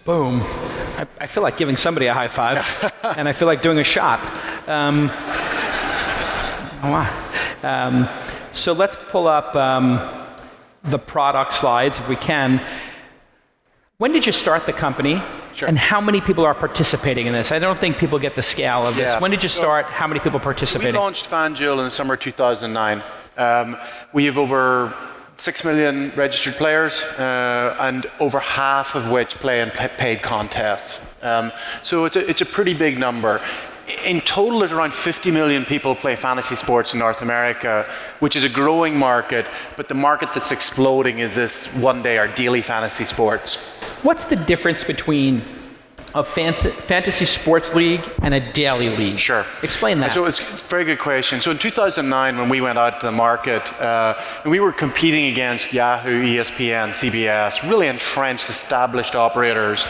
Boom. I feel like giving somebody a high five, and I feel like doing a shot. So let's pull up the product slides if we can. When did you start the company? Sure. And how many people are participating in this? I don't think people get the scale of this. Yeah. When did you start? How many people participating? We launched FanDuel in the summer 2009. We have over 6 million registered players, and over half of which play in paid contests. So it's a pretty big number. In total, there's around 50 million people play fantasy sports in North America, which is a growing market, but the market that's exploding is this one day or daily fantasy sports. What's the difference between a fantasy sports league and a daily league? Sure. Explain that. So it's a very good question. So in 2009, when we went out to the market, we were competing against Yahoo, ESPN, CBS, really entrenched, established operators.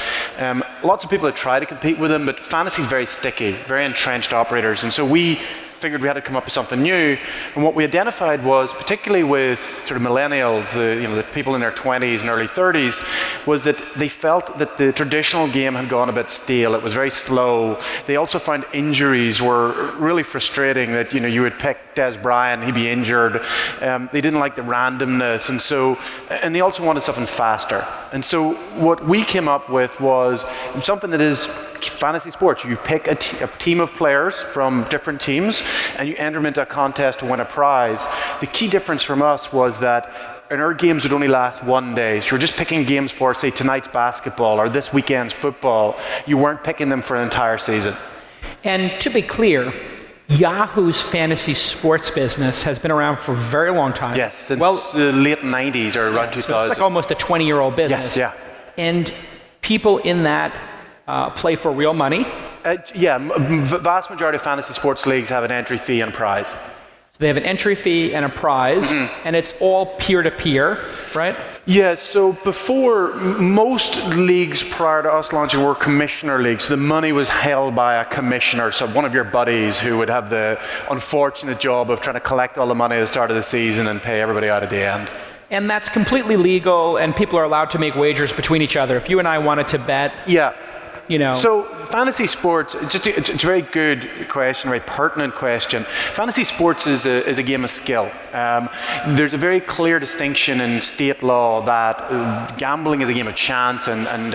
Lots of people had tried to compete with them, but fantasy is very sticky, very entrenched operators. And so we figured we had to come up with something new. And what we identified was, particularly with sort of millennials, the people in their 20s and early 30s, was that they felt that the traditional game had gone a bit stale. It was very slow. They also found injuries were really frustrating, that you would pick Des Bryant, he'd be injured. They didn't like the randomness. And they also wanted something faster. And so what we came up with was something that is fantasy sports. You pick a team of players from different teams and you enter them into a contest to win a prize. The key difference from us was that and our games would only last one day. So you're just picking games for, say, tonight's basketball or this weekend's football. You weren't picking them for an entire season. And to be clear, Yahoo's fantasy sports business has been around for a very long time. Yes, since the late 90s or around 2000. So it's like almost a 20-year-old business. Yes, yeah. And people in that play for real money? Vast majority of fantasy sports leagues have an entry fee and prize. So they have an entry fee and a prize, and it's all peer-to-peer, right? Yeah, so before, most leagues prior to us launching were commissioner leagues. The money was held by a commissioner, so one of your buddies who would have the unfortunate job of trying to collect all the money at the start of the season and pay everybody out at the end. And that's completely legal, and people are allowed to make wagers between each other. If you and I wanted to bet, So fantasy sports, it's a very good question, very pertinent question. Fantasy sports is a game of skill. There's a very clear distinction in state law that gambling is a game of chance, and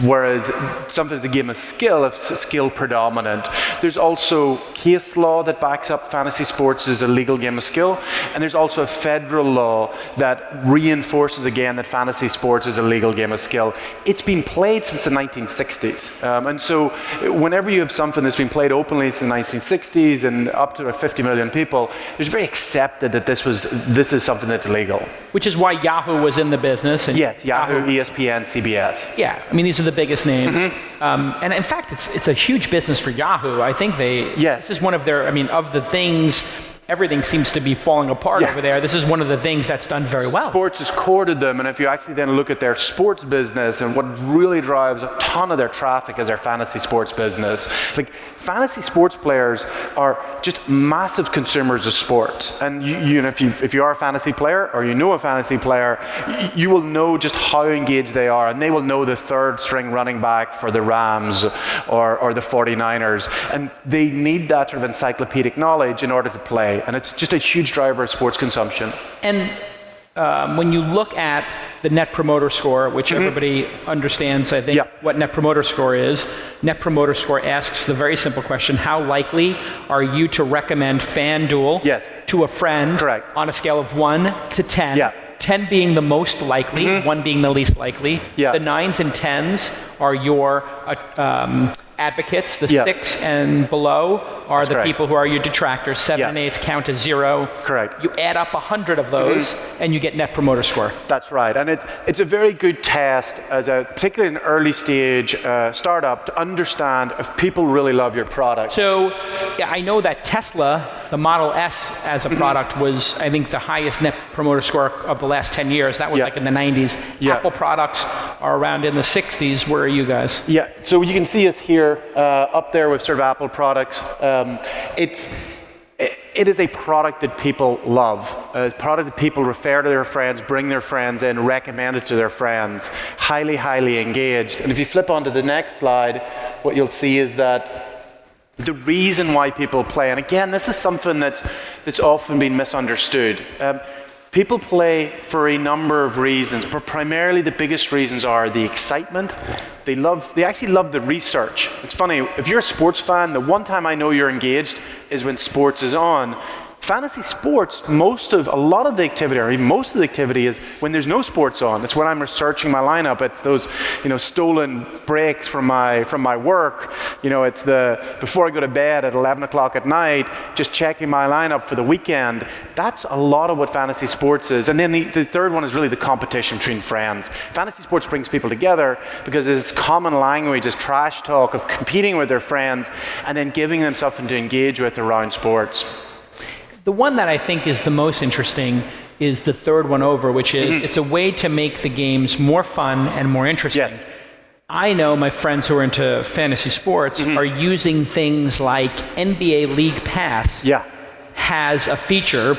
whereas something is a game of skill, if skill predominant. There's also case law that backs up fantasy sports as a legal game of skill, and there's also a federal law that reinforces again that fantasy sports is a legal game of skill. It's been played since the 1960s. And so whenever you have something that's been played openly since the 1960s and up to 50 million people, it's very accepted that this is something that's legal. Which is why Yahoo was in the business. And yes, Yahoo, ESPN, CBS. Yeah, I mean, these are the biggest names. And in fact, it's a huge business for Yahoo. I think this is one of their, of the things, everything seems to be falling apart over there. This is one of the things that's done very well. Sports is core to them, and if you actually then look at their sports business, and what really drives a ton of their traffic is their fantasy sports business. Like, fantasy sports players are just massive consumers of sports. And if you are a fantasy player, or you know a fantasy player, you will know just how engaged they are, and they will know the third string running back for the Rams or the 49ers. And they need that sort of encyclopedic knowledge in order to play. And it's just a huge driver of sports consumption. And when you look at the Net Promoter Score, which everybody understands, I think, what Net Promoter Score is, Net Promoter Score asks the very simple question, how likely are you to recommend FanDuel to a friend on a scale of 1 to 10? 10 being the most likely, 1 being the least likely. Yeah. The 9s and 10s are your advocates. The 6 and below are the people who are your detractors. 7 and 8s count as 0. Correct. You add up 100 of those, and you get Net Promoter Score. That's right, and it's a very good test, particularly an early stage startup, to understand if people really love your product. So, yeah, I know that Tesla, the Model S as a product, was, I think, the highest Net Promoter Score of the last 10 years. That was like in the 90s. Apple products are around in the 60s. Where are you guys? Yeah, so you can see us here up there with sort of Apple products. It is a product that people love. It's a product that people refer to their friends, bring their friends in, recommend it to their friends. Highly, highly engaged. And if you flip onto the next slide, what you'll see is that the reason why people play, and again, this is something that's often been misunderstood. People play for a number of reasons, but primarily the biggest reasons are the excitement. They actually love the research. It's funny, if you're a sports fan, the one time I know you're engaged is when sports is on. Fantasy sports, a lot of the activity, or even most of the activity, is when there's no sports on. It's when I'm researching my lineup. It's those, stolen breaks from my work. It's before I go to bed at 11 o'clock at night, just checking my lineup for the weekend. That's a lot of what fantasy sports is. And then the third one is really the competition between friends. Fantasy sports brings people together because it's common language, it's trash talk of competing with their friends and then giving them something to engage with around sports. The one that I think is the most interesting is the third one over, which is it's a way to make the games more fun and more interesting. Yes. I know my friends who are into fantasy sports are using things like NBA League Pass has a feature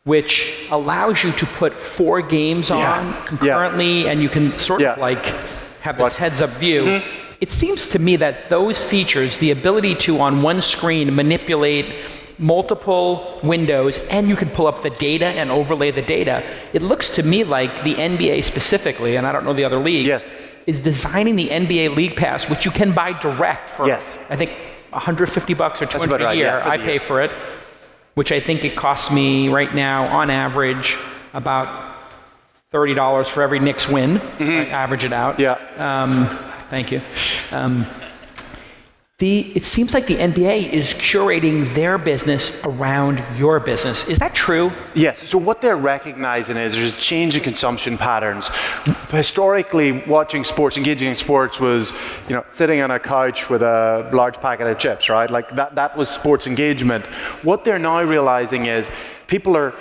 which allows you to put 4 games on concurrently, and you can sort of like have this heads-up view. It seems to me that those features, the ability to on one screen manipulate multiple windows, and you can pull up the data and overlay the data. It looks to me like the NBA specifically, and I don't know the other leagues, is designing the NBA League Pass, which you can buy direct for, I think, $150 or $200 a year. I pay for it, which I think it costs me right now, on average, about $30 for every Knicks win. I average it out. Thank you. It seems like the NBA is curating their business around your business. Is that true? Yes. So what they're recognizing is there's a change in consumption patterns. Historically, watching sports, engaging in sports was, sitting on a couch with a large packet of chips, right? Like that was sports engagement. What they're now realizing is people are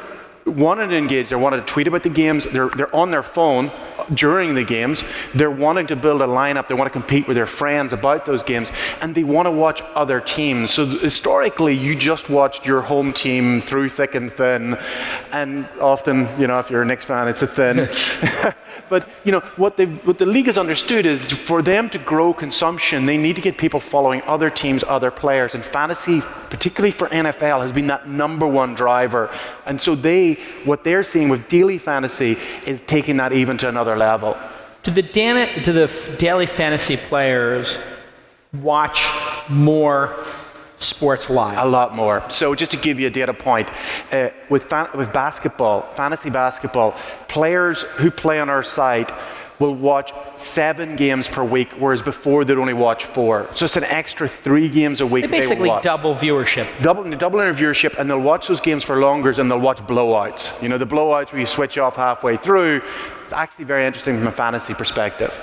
wanting to engage, they're wanting to tweet about the games, they're on their phone during the games, they're wanting to build a lineup, they want to compete with their friends about those games, and they want to watch other teams. So historically, you just watched your home team through thick and thin, and often, if you're a Knicks fan, it's a thin. But what the league has understood is for them to grow consumption, they need to get people following other teams, other players, and fantasy, particularly for NFL, has been that #1 driver. And so what they're seeing with daily fantasy is taking that even to another level. Do the daily fantasy players watch more sports live? A lot more. So just to give you a data point, with basketball, fantasy basketball, players who play on our site will watch 7 games per week, whereas before they'd only watch 4. So it's an extra 3 games a week. They basically double viewership. Double in their viewership, and they'll watch those games for longer, and they'll watch blowouts. The blowouts where you switch off halfway through. It's actually very interesting from a fantasy perspective.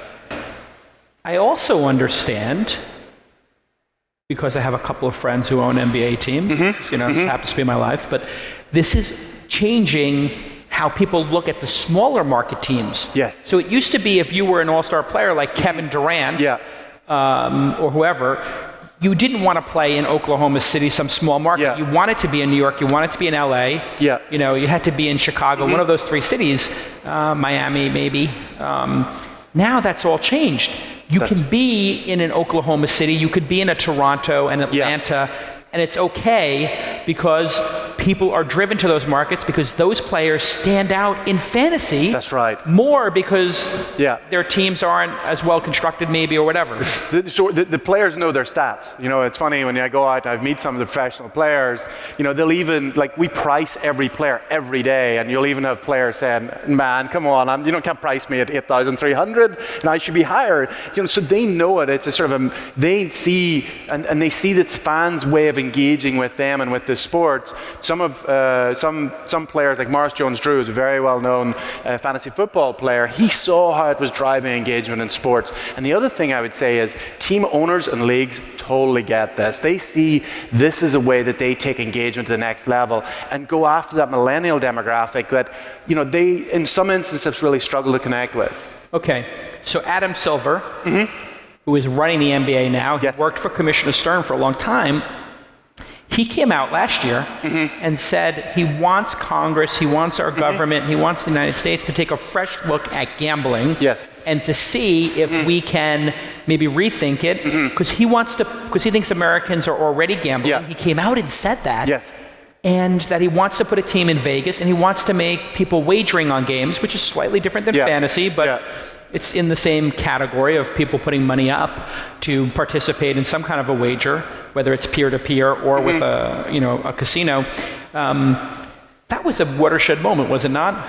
I also understand, because I have a couple of friends who own NBA teams, it happens to be my life, but this is changing how people look at the smaller market teams. Yes. So it used to be if you were an all-star player like Kevin Durant or whoever, you didn't want to play in Oklahoma City, some small market. You wanted to be in New York, you wanted to be in LA. You had to be in Chicago, one of those 3 cities, Miami maybe. Now that's all changed. You can be in an Oklahoma City, you could be in a Toronto and Atlanta, and it's okay because people are driven to those markets because those players stand out in fantasy. That's right. More because their teams aren't as well constructed, maybe, or whatever. The players know their stats. You know, it's funny when I go out and I meet some of the professional players. You know, they'll even we price every player every day, and you'll even have players saying, "Man, come on, you can't price me at 8,300, and I should be higher." You know, so they know it. It's a sort of they see and they see this fans' way of engaging with them and with the sport. Some players like Morris Jones-Drew is a very well-known fantasy football player. He saw how it was driving engagement in sports. And the other thing I would say is team owners and leagues totally get this. They see this is a way that they take engagement to the next level and go after that millennial demographic that they in some instances really struggle to connect with. Okay, so Adam Silver, who is running the NBA now, he worked for Commissioner Stern for a long time. He came out last year and said he wants Congress, he wants our government, he wants the United States to take a fresh look at gambling and to see if we can maybe rethink it, because he thinks Americans are already gambling. Yeah. He came out and said that. Yes. And that he wants to put a team in Vegas, and he wants to make people wagering on games, which is slightly different than fantasy, but it's in the same category of people putting money up to participate in some kind of a wager, whether it's peer-to-peer or with a casino. That was a watershed moment, was it not?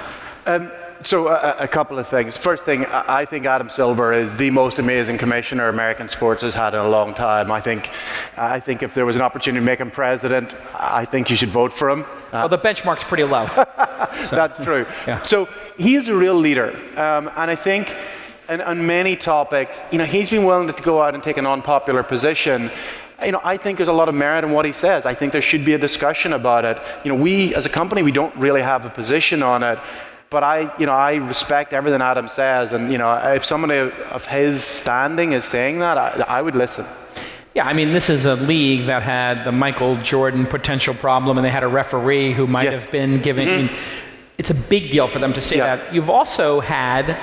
So a couple of things. First thing, I think Adam Silver is the most amazing commissioner American sports has had in a long time. I think if there was an opportunity to make him president, I think you should vote for him. Well, the benchmark's pretty low. That's true. Yeah. So he is a real leader, and I think on many topics, he's been willing to go out and take an unpopular position. I think there's a lot of merit in what he says. I think there should be a discussion about it. We as a company, we don't really have a position on it. But I respect everything Adam says, and if somebody of his standing is saying that, I would listen. Yeah, I mean, this is a league that had the Michael Jordan potential problem, and they had a referee who might have been giving. It's a big deal for them to say that. You've also had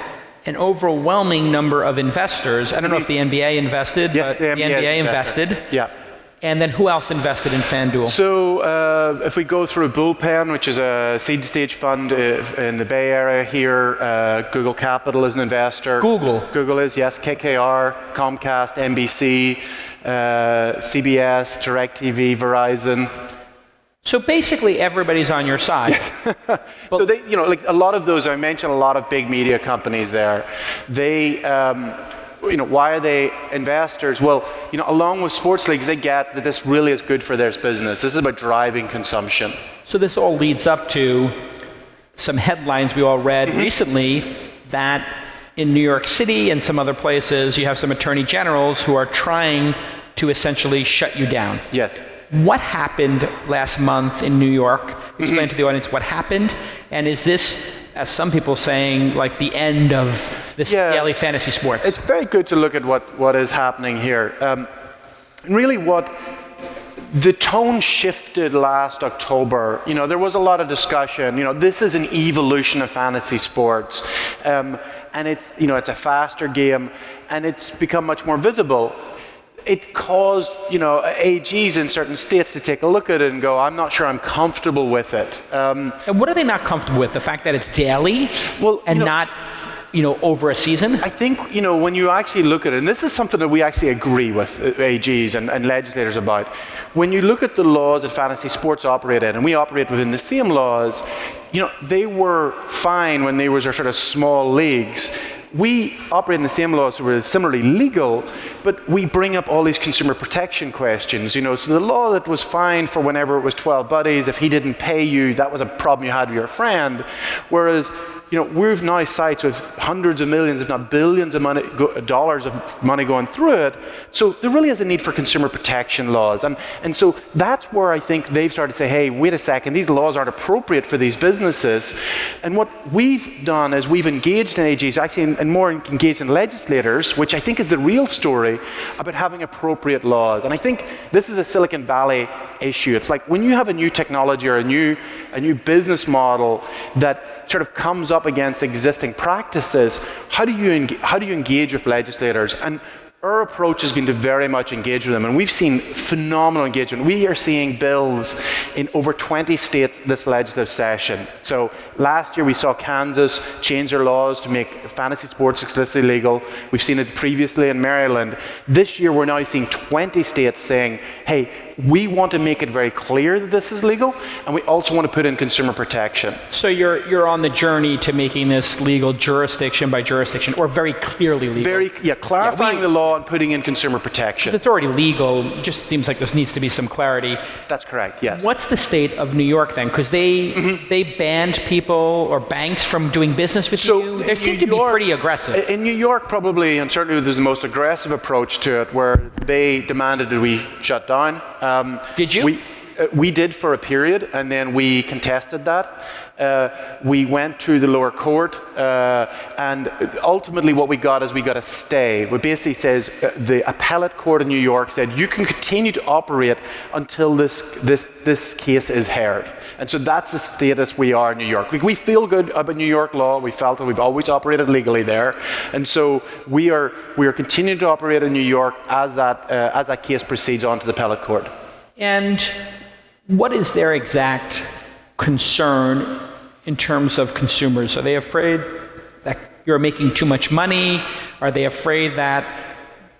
an overwhelming number of investors. I don't know if the NBA invested, but the NBA invested. Yeah. And then who else invested in FanDuel? So if we go through Bullpen, which is a seed stage fund in the Bay Area here, Google Capital is an investor. Google is, yes. KKR, Comcast, NBC, CBS, DirecTV, Verizon. So basically everybody's on your side. So they, a lot of those, I mentioned a lot of big media companies there. They, why are they investors? Well, along with sports leagues, they get that this really is good for their business. This is about driving consumption. So this all leads up to some headlines we all read recently that in New York City and some other places, you have some attorney generals who are trying to essentially shut you down. Yes. What happened last month in New York? Explain to the audience what happened, and is this, as some people saying, like the end of this daily fantasy sports? It's very good to look at what is happening here. Really the tone shifted last October. There was a lot of discussion. This is an evolution of fantasy sports. And it's, it's a faster game, and it's become much more visible. It caused, AGs in certain states to take a look at it and go, I'm not sure I'm comfortable with it. And what are they not comfortable with? The fact that it's daily and not, over a season? I think, when you actually look at it, and this is something that we actually agree with AGs and legislators about. When you look at the laws that fantasy sports operate in, and we operate within the same laws, they were fine when they were sort of small leagues. We operate in the same laws, so we're similarly legal, but we bring up all these consumer protection questions. So the law that was fine for whenever it was 12 buddies, if he didn't pay you, that was a problem you had with your friend. Whereas, we've now sites with hundreds of millions, if not billions of dollars of money going through it. So there really is a need for consumer protection laws. And so that's where I think they've started to say, hey, wait a second, these laws aren't appropriate for these businesses. And what we've done is we've engaged in AGs, actually, and more engaged in legislators, which I think is the real story, about having appropriate laws. And I think this is a Silicon Valley issue. It's like when you have a new technology or a new business model that sort of comes up against existing practices, how do you engage with legislators? And our approach has been to very much engage with them, and we've seen phenomenal engagement. We are seeing bills in over 20 states this legislative session. So last year we saw Kansas change their laws to make fantasy sports explicitly legal. We've seen it previously in Maryland. This year we're now seeing 20 states saying, hey, we want to make it very clear that this is legal, and we also want to put in consumer protection. So you're on the journey to making this legal jurisdiction by jurisdiction, or very clearly legal. Clarifying the law and putting in consumer protection. It's already legal. It just seems like there needs to be some clarity. That's correct, yes. What's the state of New York then? Because they banned people or banks from doing business with you. They seem to be pretty aggressive. In New York, probably, and certainly there's the most aggressive approach to it, where they demanded that we shut down. Did you? We did for a period, and then we contested that. We went to the lower court, and ultimately what we got is we got a stay. What basically says the appellate court in New York said you can continue to operate until this case is heard. And so that's the status we are in New York. We feel good about New York law. We felt that we've always operated legally there, and so we are continuing to operate in New York as that case proceeds on to the appellate court. And what is their exact concern in terms of consumers? Are they afraid that you're making too much money? Are they afraid that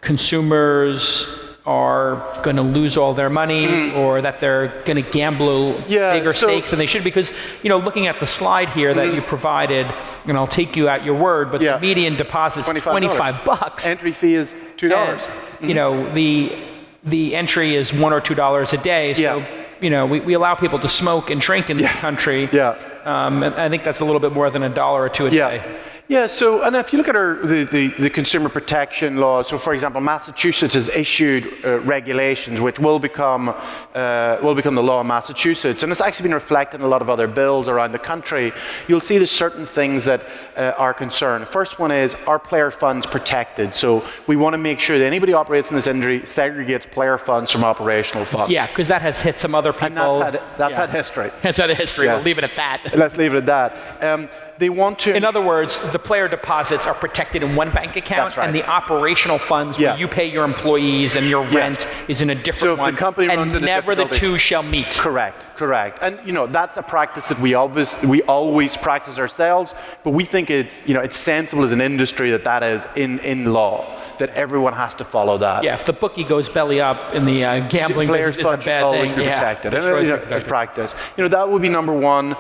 consumers are going to lose all their money, or that they're going to gamble bigger stakes than they should? Because, looking at the slide here that you provided, and I'll take you at your word, but the median deposit's $25. Entry fee is $2. And, the entry is $1 or $2 a day. So, we allow people to smoke and drink in this country. And I think that's a little bit more than $1 or $2 a day. Yeah, so, and if you look at the consumer protection laws, so for example, Massachusetts has issued regulations which will become the law in Massachusetts, and it's actually been reflected in a lot of other bills around the country. You'll see there's certain things that are concerned. First one is, are player funds protected? So we want to make sure that anybody who operates in this industry segregates player funds from operational funds. Yeah, because that has hit some other people. And that's had history. That's had a history. Yes. We'll leave it at that. Let's leave it at that. They want to. In other words, the player deposits are protected in one bank account, and the operational funds where you pay your employees and your rent is in a different one. The company runs and never the two shall meet. Correct. And that's a practice that we always practice ourselves, but we think it's sensible as an industry that is in law, that everyone has to follow that. Yeah, if the bookie goes belly up in the gambling business, it's a bad thing. Always be protected. It's practice. That would be number one.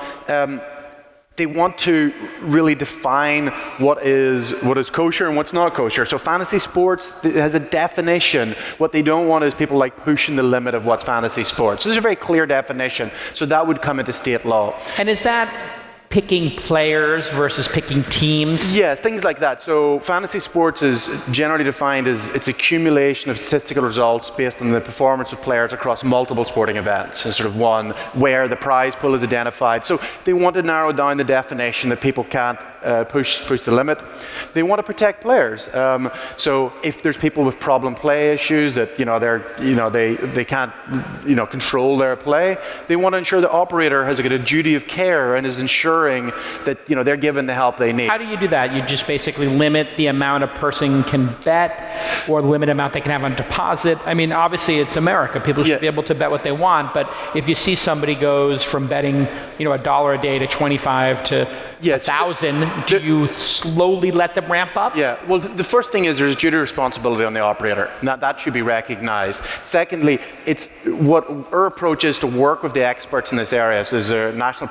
They want to really define what is kosher and what's not kosher. So fantasy sports has a definition. What they don't want is people pushing the limit of what's fantasy sports. So there's a very clear definition. So that would come into state law. And is that picking players versus picking teams? Yeah, things like that. So fantasy sports is generally defined as its accumulation of statistical results based on the performance of players across multiple sporting events. And sort of one where the prize pool is identified. So they want to narrow down the definition that people can't push the limit. They want to protect players. So if there's people with problem play issues that they can't control their play, they want to ensure the operator has a duty of care and is ensuring that they're given the help they need. How do you do that? You just basically limit the amount a person can bet, or limit the amount they can have on deposit. I mean, obviously it's America. People should be able to bet what they want. But if you see somebody goes from betting $1 a day to 25 to 1,000, do you slowly let them ramp up? Yeah. Well, the first thing is there's duty responsibility on the operator. That should be recognized. Secondly, it's what our approach is to work with the experts in this area. So there's a National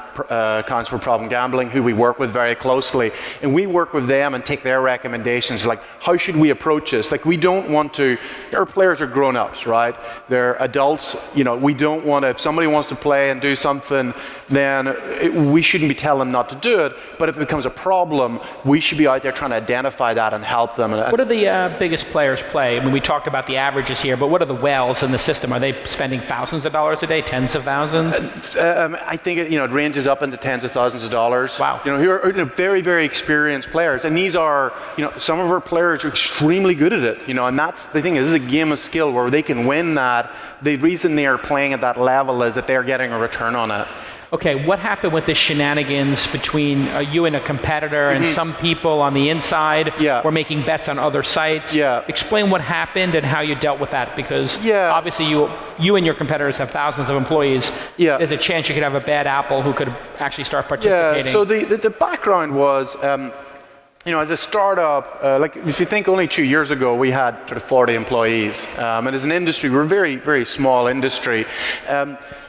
Council for Problem Gambling who we work with very closely, and we work with them and take their recommendations. How should we approach this? We don't want to. Our players are grown-ups, right? They're adults. We don't want to. If somebody wants to play and do something, then we shouldn't be telling them not to do it. But if it becomes a problem, we should be out there trying to identify that and help them. What do the biggest players play? I mean, we talked about the averages here, but what are the whales in the system? Are they spending thousands of dollars a day, tens of thousands? I think it ranges up into tens of thousands of dollars. Wow. Who are very, very experienced players, and these are some of our players are extremely good at it. And that's the thing. This is a game of skill where they can win that. The reason they are playing at that level is that they are getting a return on it. okay, what happened with the shenanigans between you and a competitor and some people on the inside were making bets on other sites? Explain what happened and how you dealt with that, because obviously you and your competitors have thousands of employees. There's a chance you could have a bad apple who could actually start participating. So the background was, as a startup, like if you think only 2 years ago, we had sort of 40 employees. And as an industry, we're a very, very small industry.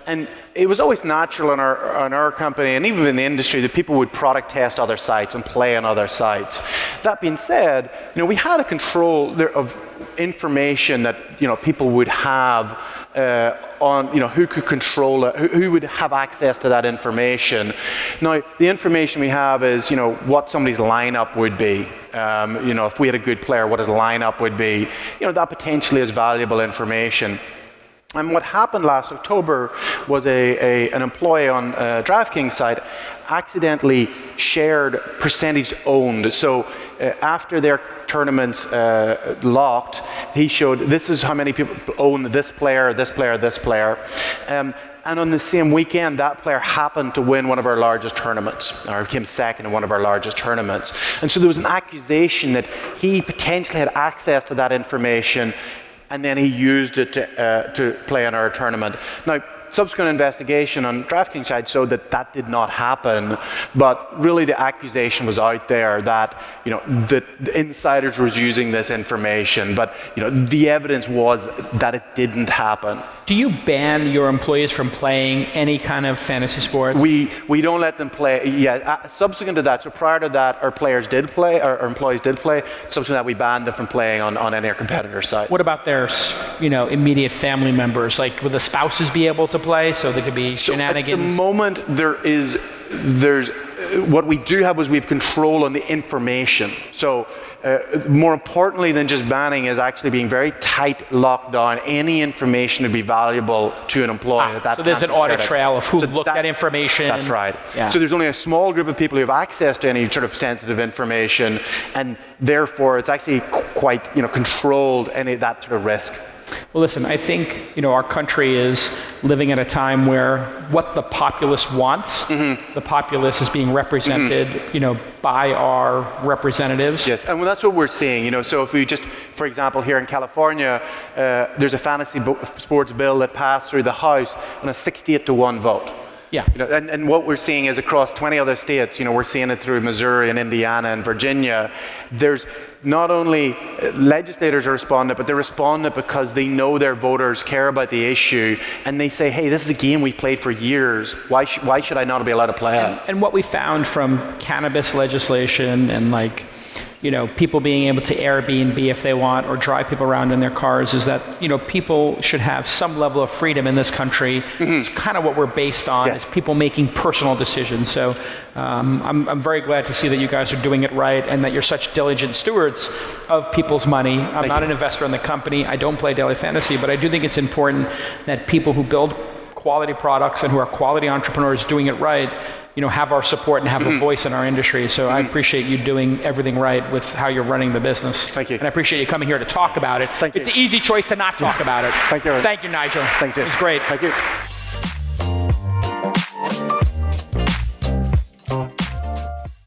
And it was always natural in our company, and even in the industry, that people would product test other sites and play on other sites. That being said, we had a control of information that people would have on who could control it, who would have access to that information. Now, the information we have is what somebody's lineup would be. If we had a good player, what his lineup would be. That potentially is valuable information. And what happened last October was an employee on DraftKings site accidentally shared percentage owned. So after their tournaments locked, he showed this is how many people own this player, this player, this player. And on the same weekend, that player happened to win one of our largest tournaments, or came second in one of our largest tournaments. And so there was an accusation that he potentially had access to that information, and then he used it to play in our tournament. Now, subsequent investigation on DraftKings side showed that did not happen, but really the accusation was out there that that the insiders was using this information, but the evidence was that it didn't happen. Do you ban your employees from playing any kind of fantasy sports? We don't let them play. Subsequent to that, so prior to that, our employees did play. Subsequent to that, we banned them from playing on any of our competitor sites. What about their immediate family members? Like, would the spouses be able to play, so there could be shenanigans? At the moment, there's what we do have is we have control on the information. So more importantly than just banning is actually being very tight, locked down. Any information would be valuable to an employee. So there's an audit trail of who looked at information. That's right. Yeah. So there's only a small group of people who have access to any sort of sensitive information, and therefore it's actually quite controlled, any of that sort of risk. Well, listen, I think our country is living at a time where what the populace wants, the populace is being represented, by our representatives. Yes, and that's what we're seeing. So if we just, for example, here in California, there's a fantasy sports bill that passed through the House on a 68-1 vote. Yeah. And what we're seeing is across 20 other states, we're seeing it through Missouri and Indiana and Virginia. There's not only legislators are responding, but they're responding because they know their voters care about the issue, and they say, hey, this is a game we played for years. Why should I not be allowed to play it? And what we found from cannabis legislation and people being able to Airbnb if they want or drive people around in their cars is that, people should have some level of freedom in this country. It's kind of what we're based on, is people making personal decisions. So I'm very glad to see that you guys are doing it right and that you're such diligent stewards of people's money. I'm not an investor in the company. I don't play daily fantasy, but I do think it's important that people who build quality products and who are quality entrepreneurs doing it right have our support and have a voice in our industry. So I appreciate you doing everything right with how you're running the business. Thank you. And I appreciate you coming here to talk about it. Thank you. It's an easy choice to not talk about it. Thank you. Thank you, Nigel. Thank you. It was great. Thank you.